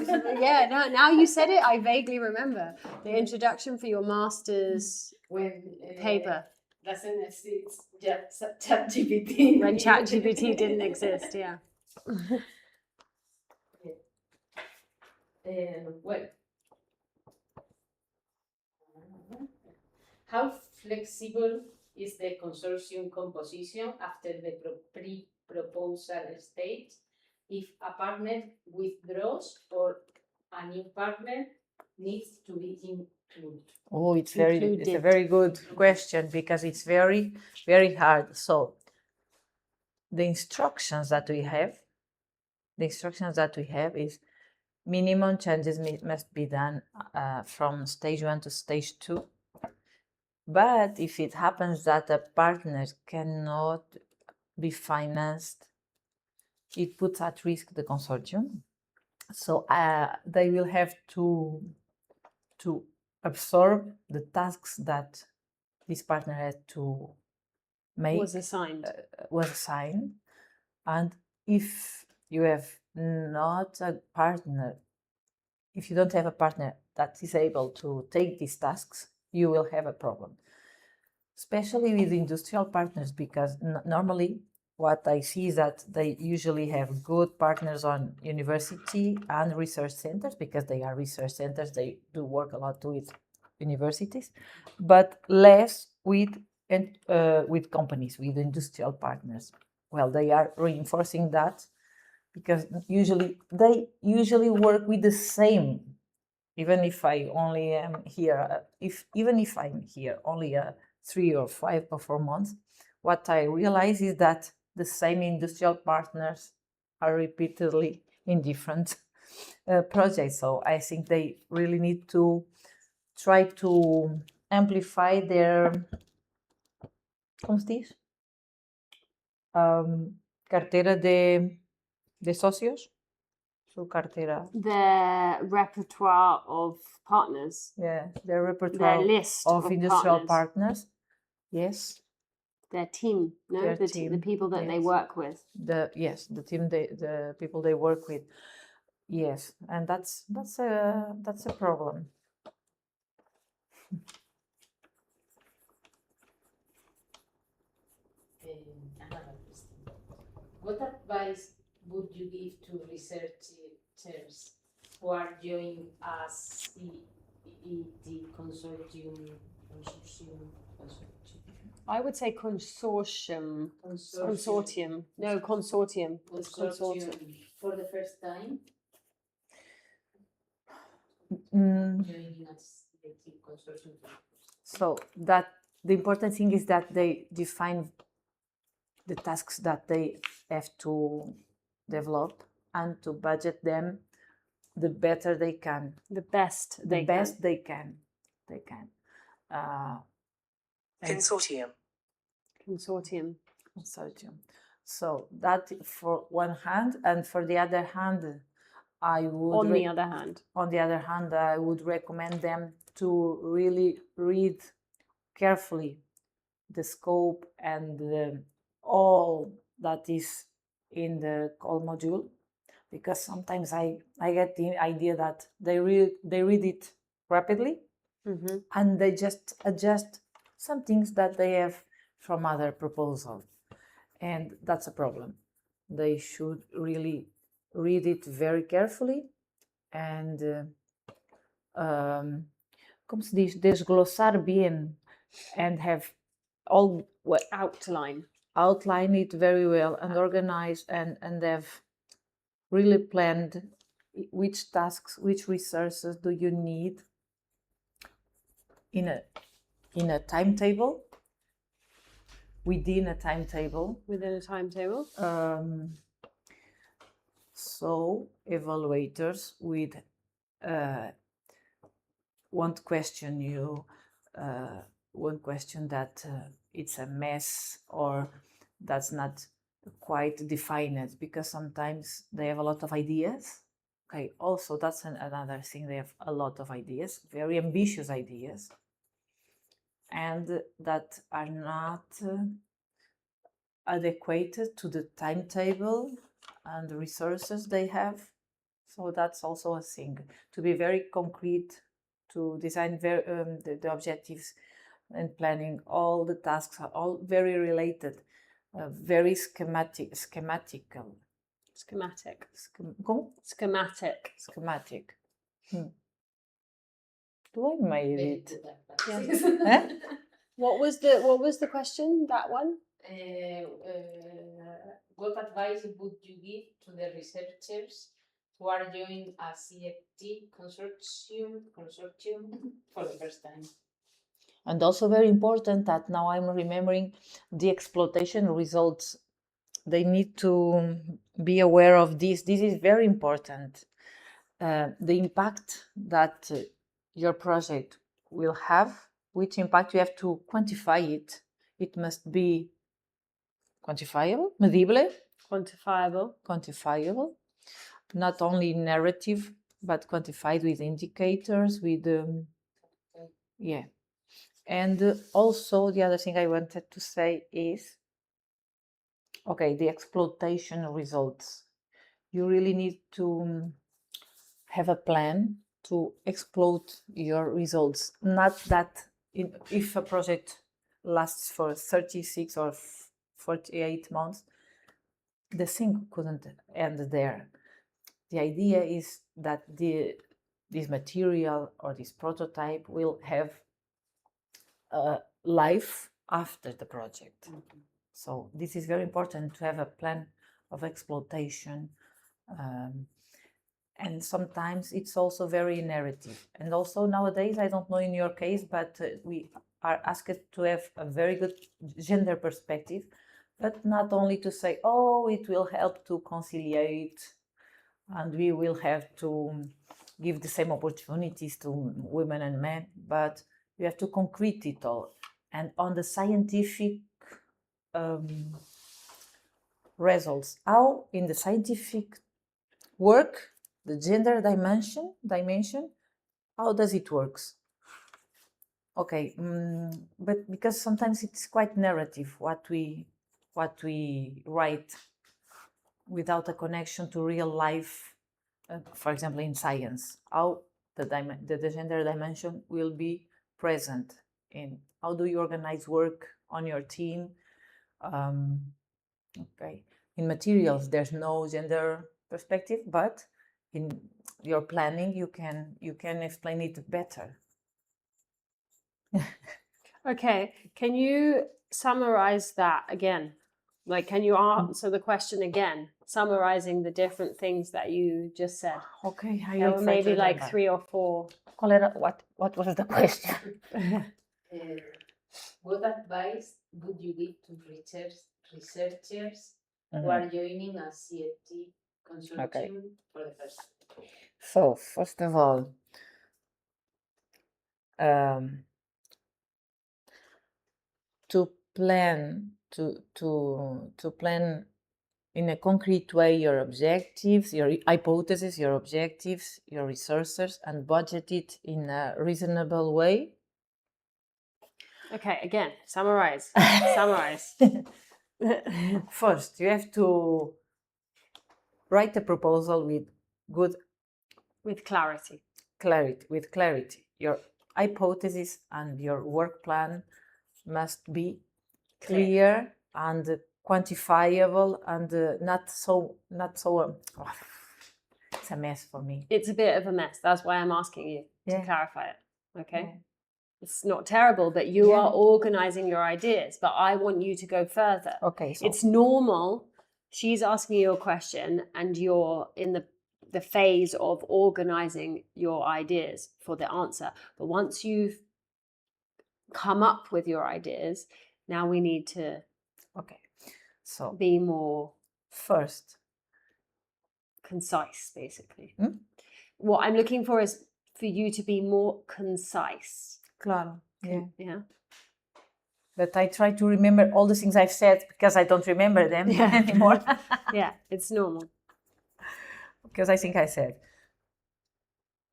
now you said it, I vaguely remember. The introduction for your master's paper. Doesn't exist ChatGPT. When ChatGPT didn't exist, yeah. Well, how flexible is the consortium composition after the pre-proposal stage if a partner withdraws or a new partner needs to be included? Oh, it's a very good question because it's very, very hard. So the instructions that we have is minimum changes must be done from stage 1 to stage 2. But if it happens that a partner cannot be financed, it puts at risk the consortium. So they will have to absorb the tasks that this partner had to make. Was assigned. And if you have not a partner, if you don't have a partner that is able to take these tasks, you will have a problem, especially with industrial partners, because normally what I see is that they usually have good partners on university and research centers, because they are research centers, they do work a lot with universities, but less with companies, with industrial partners. Well, they are reinforcing that because they usually work with the same. Even if I only am here, even if I'm here only 3 or 5 or 4 months, what I realize is that the same industrial partners are repeatedly in different projects. So I think they really need to try to amplify their, ¿cómo se dice? Cartera de socios. Su cartera. Their repertoire of partners. Yeah, their repertoire their list of industrial partners. Yes. Their team, no? Their the team, the people that they yes. work with. The people they work with. Yes, and that's a problem. Another question. What advice would you give to researchers who are joining us the consortium? I would say consortium. Consortium. No, consortium. It's consortium. For the first time, Mm, joining us the consortium. so that the important thing is that they define the tasks that they have to develop and to budget them the better they can, The best the they best can. they can. They can. And Consortium. Consortium. consortium. So that for one hand, and for the other hand, I would On the other hand. on the other hand, I would recommend them to really read carefully the scope and all that is in the call module, because sometimes I get the idea that they read it rapidly Mm-hmm. and they just adjust some things that they have from other proposals, and that's a problem. They should really read it very carefully and como se diz, desglossar bien and have all outline it very well and organize and have really planned which tasks, which resources do you need in a timetable, within a timetable. Within a timetable. So evaluators won't question you, won't question that it's a mess or that's not quite defined, because sometimes they have a lot of ideas. Okay, also that's another thing, they have a lot of ideas, very ambitious ideas, and that are not adequate to the timetable and the resources they have. So that's also a thing, to be very concrete, to design the objectives and planning. All the tasks are all very related, very schematic. Do I made it? Yeah. What was the question? That one? What advice would you give to the researchers who are joining a CFT consortium for the first time? And also very important that now I'm remembering the exploitation results. They need to be aware of this. This is very important. The impact that your project will have, which impact you have to quantify it. It must be quantifiable, medible, quantifiable, not only narrative, but quantified with indicators, with yeah. And also the other thing I wanted to say is, okay, the exploitation results. You really need to have a plan to exploit your results. Not that if a project lasts for 36 or 48 months, the thing couldn't end there. The idea is that this material or this prototype will have a life after the project. Mm-hmm. So this is very important, to have a plan of exploitation. And sometimes it's also very narrative. And also nowadays, I don't know in your case, but we are asked to have a very good gender perspective, but not only to say, oh, it will help to conciliate and we will have to give the same opportunities to women and men, but you have to concrete it all. And on the scientific results, how in the scientific work, the gender dimension, how does it works? Okay, but because sometimes it's quite narrative what we write without a connection to real life for example, in science, how the gender dimension will be present in how do you organize work on your team. Okay, in materials, there's no gender perspective, but in your planning, you can explain it better. Okay, can you summarize that again? Like, can you answer the question again, summarizing the different things that you just said? Okay, There were maybe like 3 or 4. What was the question? What advice would you give to researchers who are joining a CFT consortium for the first time? So first of all, to plan in a concrete way your objectives, your hypothesis, your objectives, your resources, and budget it in a reasonable way. Okay, again, summarize. First, you have to write a proposal with clarity. Your hypothesis and your work plan must be clear and quantifiable and not so it's a mess for me. It's a bit of a mess. That's why I'm asking you to clarify it. Okay. Yeah. It's not terrible, but you are organizing your ideas. But I want you to go further. Okay. So it's normal. She's asking you a question and you're in the phase of organizing your ideas for the answer. But once you've come up with your ideas, now we need to be more first concise, basically. What I'm looking for is for you to be more concise. Claro. Yeah. But I try to remember all the things I've said because I don't remember them anymore. Yeah, it's normal. Because I think I said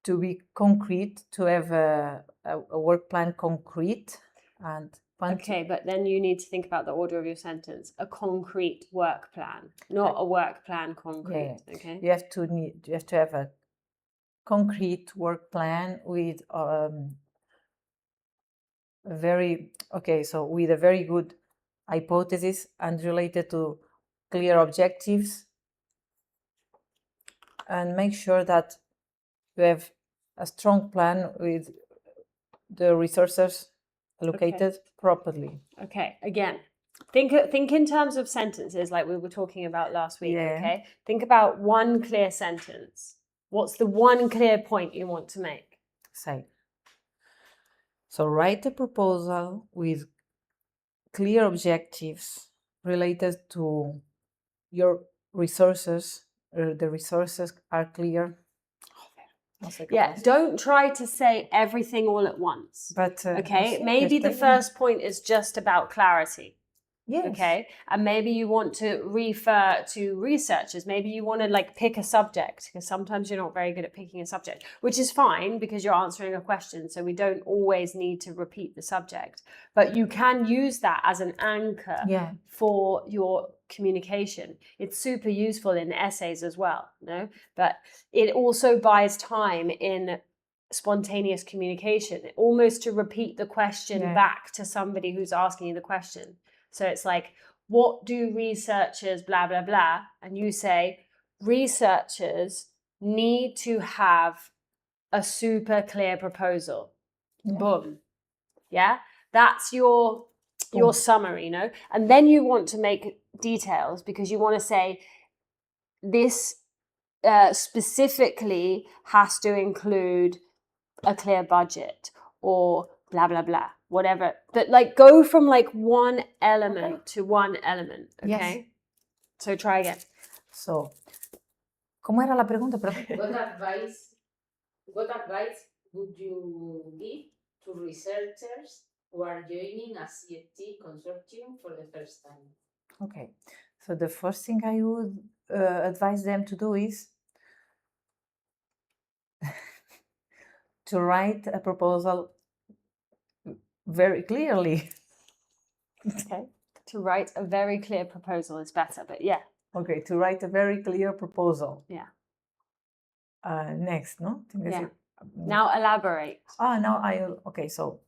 to be concrete, to have a work plan concrete and okay, but then you need to think about the order of your sentence. A concrete work plan, not a work plan concrete. Yeah. Okay. You have to have a concrete work plan with with a very good hypothesis and related to clear objectives, and make sure that you have a strong plan with the resources allocated properly. Okay, again, think in terms of sentences like we were talking about last week. Okay, think about one clear sentence. What's the one clear point you want to make? So write a proposal with clear objectives related to your resources. The resources are clear. Yeah, don't try to say everything all at once. But maybe the first point is just about clarity. Yes. Okay, and maybe you want to refer to researchers. Maybe you want to pick a subject, because sometimes you're not very good at picking a subject, which is fine because you're answering a question. So we don't always need to repeat the subject, but you can use that as an anchor for your communication. It's super useful in essays as well, but it also buys time in spontaneous communication, almost to repeat the question back to somebody who's asking you the question. So it's like, what do researchers blah, blah, blah? And you say, researchers need to have a super clear proposal. Yeah. Boom. Yeah? That's your summary, And then you want to make details because you want to say this specifically has to include a clear budget or blah, blah, blah, whatever. But go from one element to one element, okay? Yes. So try again. So, ¿cómo era la pregunta? What advice would you give to researchers who are joining a CFT consortium for the first time? Okay, so the first thing I would advise them to do is to write a proposal very clearly. Okay. To write a very clear proposal is better, but yeah. Okay, to write a very clear proposal. Yeah. Next, no? Tengo que Yeah. decir, Now elaborate. now okay, so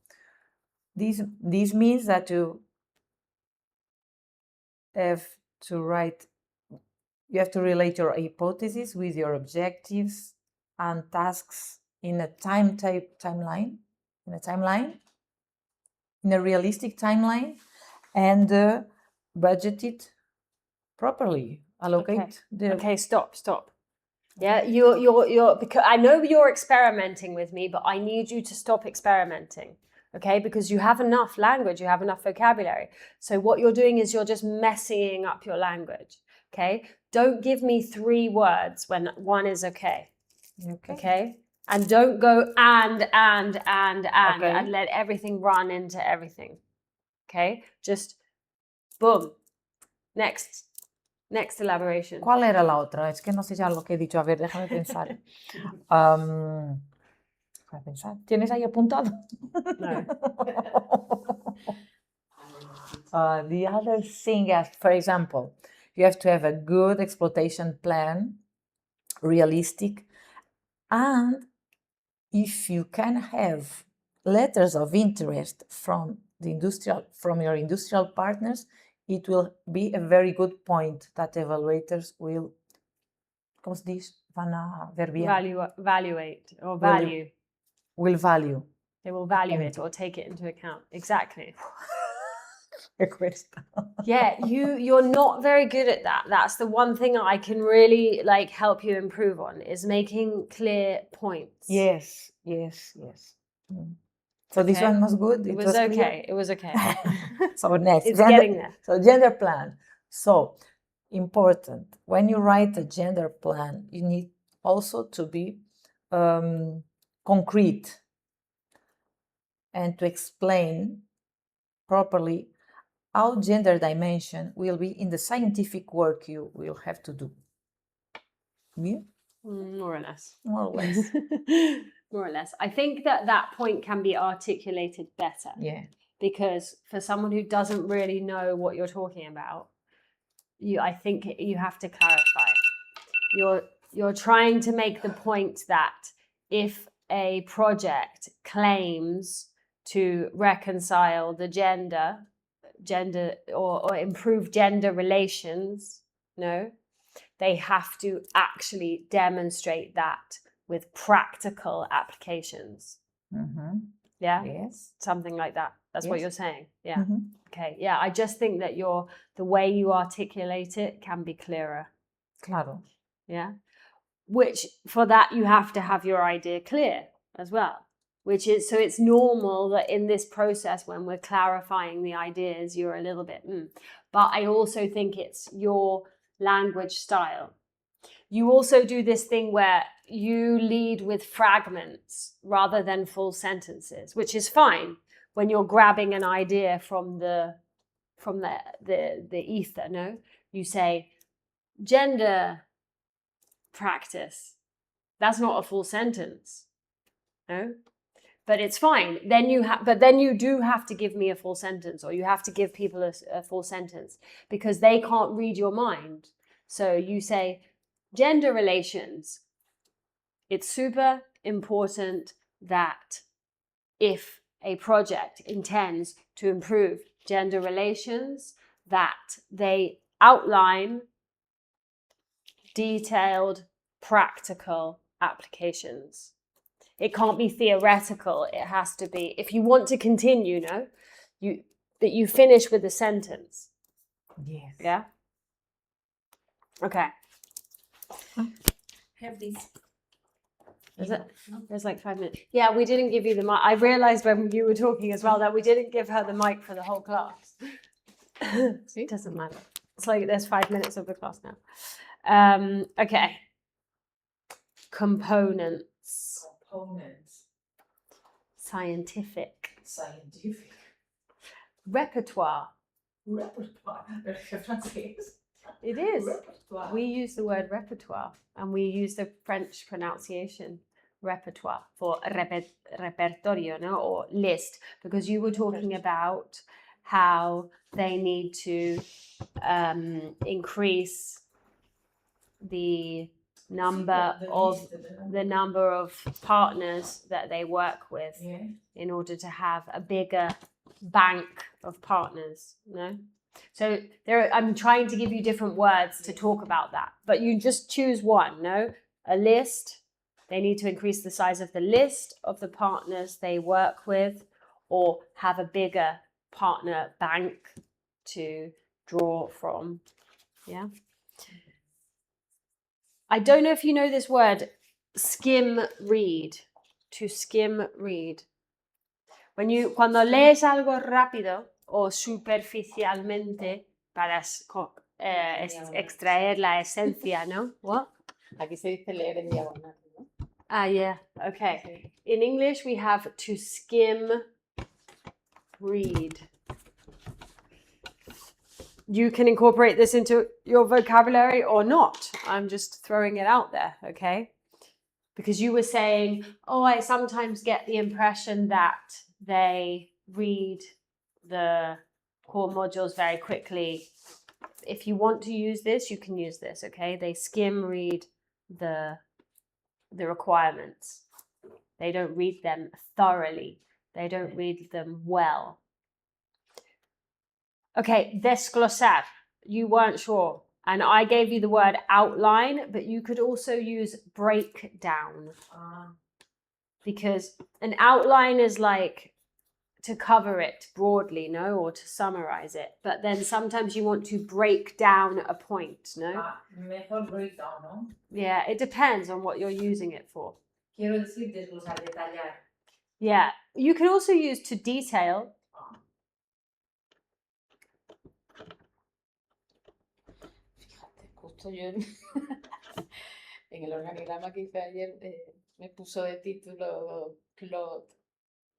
this means that you have to relate your hypothesis with your objectives and tasks in a timeline, in a realistic timeline, and budget it properly. Allocate Okay, stop. Yeah, you're because I know you're experimenting with me, but I need you to stop experimenting. Okay, because you have enough language, you have enough vocabulary. So what you're doing is you're just messing up your language. Okay, don't give me 3 words when one is okay. Okay, and don't go and let everything run into everything. Okay, just boom. Next elaboration. ¿Cuál era la otra? Es que no sé ya lo que he dicho. A ver, déjame pensar. Déjame pensar. ¿Tienes ahí apuntado? No. The other thing is, for example, you have to have a good exploitation plan, realistic, and if you can have letters of interest from your industrial partners, it will be a very good point that evaluators will, ¿cómo se dice? Van a ver bien. Evaluate or value. Will value. They will value it or take it into account. Exactly. Cuesta. Yeah, you're not very good at that. That's the one thing I can really help you improve on is making clear points. Yes. So this one was good. It was okay. It was okay. So next, it's getting there. So gender plan. So important. When you write a gender plan, you need also to be concrete and to explain properly how gender dimension will be in the scientific work you will have to do. Yeah? More or less. More or less. More or less. I think that point can be articulated better. Yeah. Because for someone who doesn't really know what you're talking about, I think you have to clarify. You're trying to make the point that if a project claims to reconcile the gender or improve gender relations, they have to actually demonstrate that with practical applications. Mm-hmm. Yeah? Yes. Something like that. That's what you're saying. Yeah. Mm-hmm. Okay. Yeah. I just think that the way you articulate it can be clearer. Claro. Yeah. Which for that you have to have your idea clear as well. Which is, so it's normal that in this process when we're clarifying the ideas, you're a little bit, But I also think it's your language style. You also do this thing where you lead with fragments rather than full sentences, which is fine when you're grabbing an idea from the ether, no? You say, gender practice. That's not a full sentence, no? But it's fine. Then you do have to give me a full sentence, or you have to give people a full sentence because they can't read your mind. So you say, gender relations. It's super important that if a project intends to improve gender relations, that they outline detailed, practical applications. It can't be theoretical. It has to be, if you want to continue, that you finish with a sentence. Yes. Yeah? Okay. Have this. Is it? There's 5 minutes. Yeah, we didn't give you the mic. I realized when you were talking as well that we didn't give her the mic for the whole class. It doesn't matter. It's there's 5 minutes of the class now. Okay. Components. Scientific. Repertoire. It is. Repertoire. We use the word repertoire and we use the French pronunciation repertoire for repertorio, or list, because you were talking about how they need to increase the number of the number of partners that they work with Yeah. in order to have a bigger bank of partners, no? So I'm trying to give you different words to talk about that, but you just choose one, no? A list, they need to increase the size of the list of the partners they work with, or have a bigger partner bank to draw from, yeah? I don't know if you know this word, skim read, to skim read. Cuando lees algo rápido o superficialmente para extraer la esencia, ¿no? What? Aquí se dice leer en diagonal, ¿no? Ah, yeah, okay. In English, we have to skim read. You can incorporate this into your vocabulary or not. I'm just throwing it out there, okay? Because you were saying, oh, I sometimes get the impression that they read the core modules very quickly. If you want to use this, you can use this, okay? They skim read the requirements. They don't read them thoroughly. They don't read them well. Okay, desglosar. You weren't sure. And I gave you the word outline, but you could also use breakdown. Because an outline is like to cover it broadly, no? Or to summarize it. But then sometimes you want to break down a point, no? Mejor breakdown, ¿no? Yeah, it depends on what you're using it for. Quiero decir desglosar, detallar. Yeah, you can also use to detail. Fíjate, justo yo en el organigrama que hice ayer me puso de título plot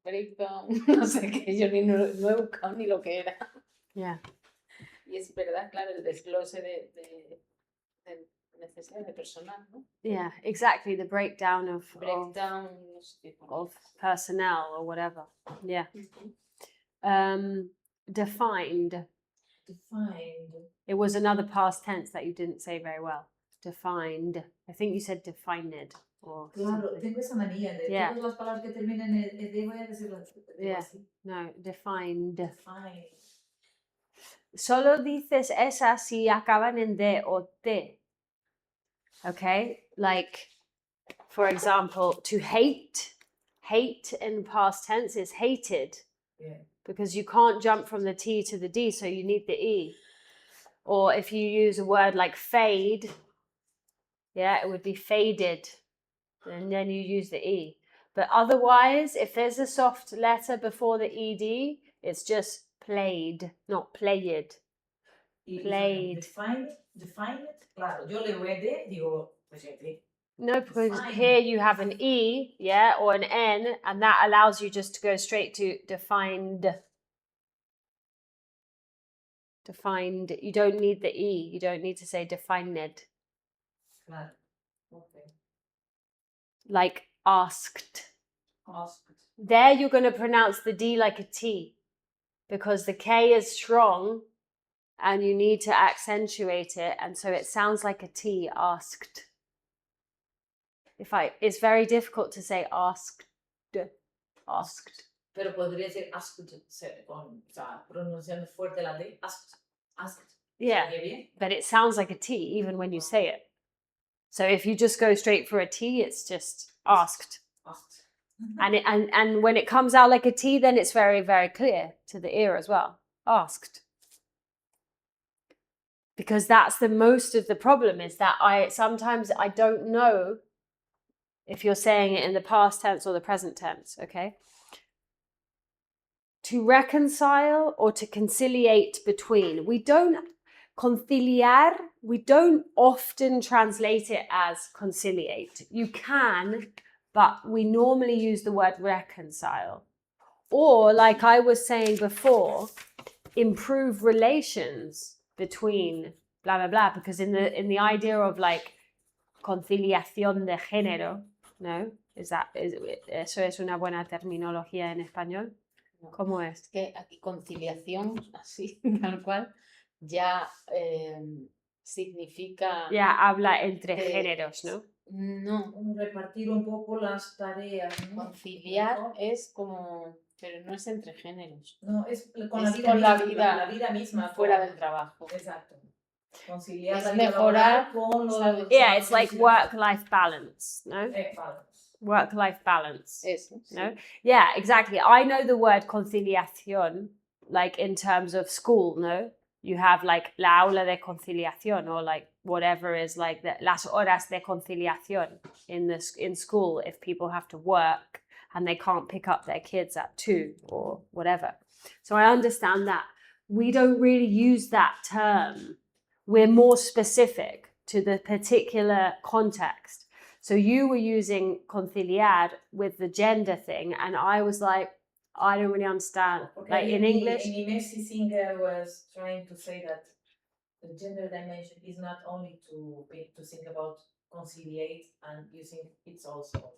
breakdown, no sé qué, yo no he buscado ni lo que era. Yeah. Y es verdad, claro, el desglose de necesidades de personal, ¿no? Yeah, exactly. The breakdown of Breakdown, no sé qué. of personnel or whatever. Yeah. Defined. Defined. It was another past tense that you didn't say very well. Defined. I think you said defined. Or Claro, something. tengo esa manía de Yeah. todas las palabras que terminen en D voy a decirlas Yeah. así. No, defined. Defined. Solo dices esa si acaban en D o T. Okay? Like, for example, to hate. Hate in past tense is hated. Yeah. Because you can't jump from the T to the D, so you need the E. Or if you use a word like fade, yeah, it would be faded. And then you use the E. But otherwise, if there's a soft letter before the ED, it's just played, not played. Played. Defined, claro. Yo leo D, digo, pues D. No, because Defined. here you have an E, yeah, or an N, and that allows you just to go straight to defined. Defined. You don't need the E. You don't need to say defined. Claro. Okay. Like asked. Asked. There you're going to pronounce the D like a T because the K is strong and you need to accentuate it, and so it sounds like a T, asked. It's very difficult to say asked. Asked. Pero podría ser asked, o sea, pronunciando fuerte la D. Asked. Yeah, but it sounds like a T even when you say it. So if you just go straight for a T, it's just asked. Asked. And when it comes out like a T, then it's very, very clear to the ear as well. Asked. Because that's the most of the problem, is that sometimes I don't know if you're saying it in the past tense or the present tense, okay? To reconcile or to conciliate between. We don't conciliar, we don't often translate it as conciliate. You can, but we normally use the word reconcile. Or, like I was saying before, improve relations between blah, blah, blah, because in the idea of like conciliación de género, no? ¿Eso es una buena terminología en español? No. ¿Cómo es? Es que aquí conciliación, así, tal cual, ya significa... Yeah, habla entre de- géneros, ¿no? No, Repartir un poco las tareas, ¿no? conciliar es como... Pero no es entre géneros. No, es con Es la vida con la misma, vida la vida misma. Fuera del trabajo. Exacto. Conciliar Es la vida laboral laboral con ¿sabes? Yeah, it's like work-life balance, no? balance. Work-life balance. Eso, sí. No? Yeah, exactly. I know the word conciliación, like in terms of school, no? You have like la aula de conciliación, or like whatever is like las horas de conciliación in school if people have to work and they can't pick up their kids at 2 or whatever. So I understand that. We don't really use that term. We're more specific to the particular context. So you were using conciliar with the gender thing, and I was like, I don't really understand. Like in English, Messi singer was trying to say that the gender dimension is not only to think about conciliate and using it's also.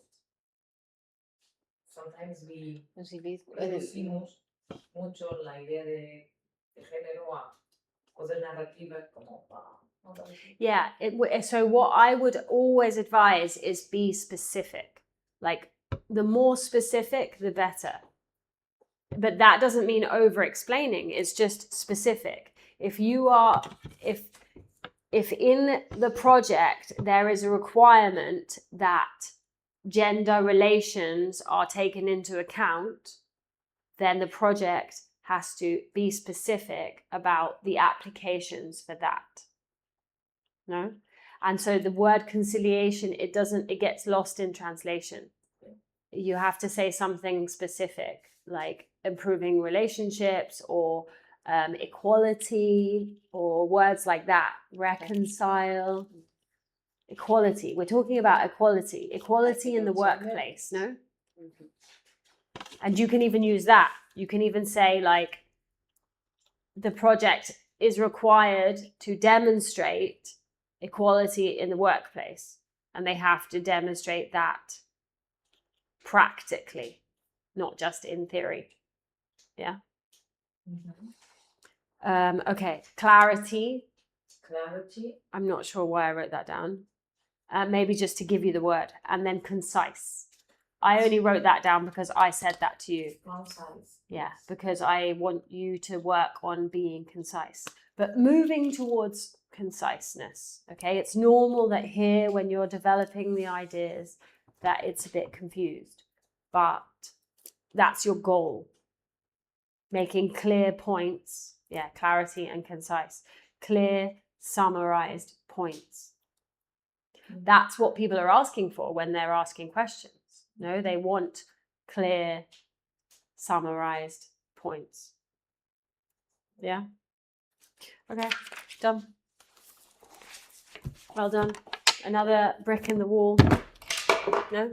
Sometimes we reducimos mucho la idea de género a cosas narrativas como. yeah. So what I would always advise is be specific. Like the more specific, the better. But that doesn't mean over-explaining. It's just specific. If in the project there is a requirement that gender relations are taken into account, then the project has to be specific about the applications for that. No? And so the word conciliation, it gets lost in translation. You have to say something specific, like improving relationships or equality or words like that. Reconcile, equality. We're talking about equality in the workplace, no? And you can even use that. You can even say like the project is required to demonstrate equality in the workplace, and they have to demonstrate that practically, not just in theory. Yeah. Okay, clarity. I'm not sure why I wrote that down. Maybe just to give you the word. And then concise. I only wrote that down because I said that to you. Concise. Yeah, because I want you to work on being concise. But moving towards conciseness, okay? It's normal that here, when you're developing the ideas, that it's a bit confused. But that's your goal. Making clear points. Yeah, clarity and concise. Clear, summarized points. That's what people are asking for when they're asking questions. No, they want clear, summarized points. Yeah? Okay, done. Well done. Another brick in the wall. No?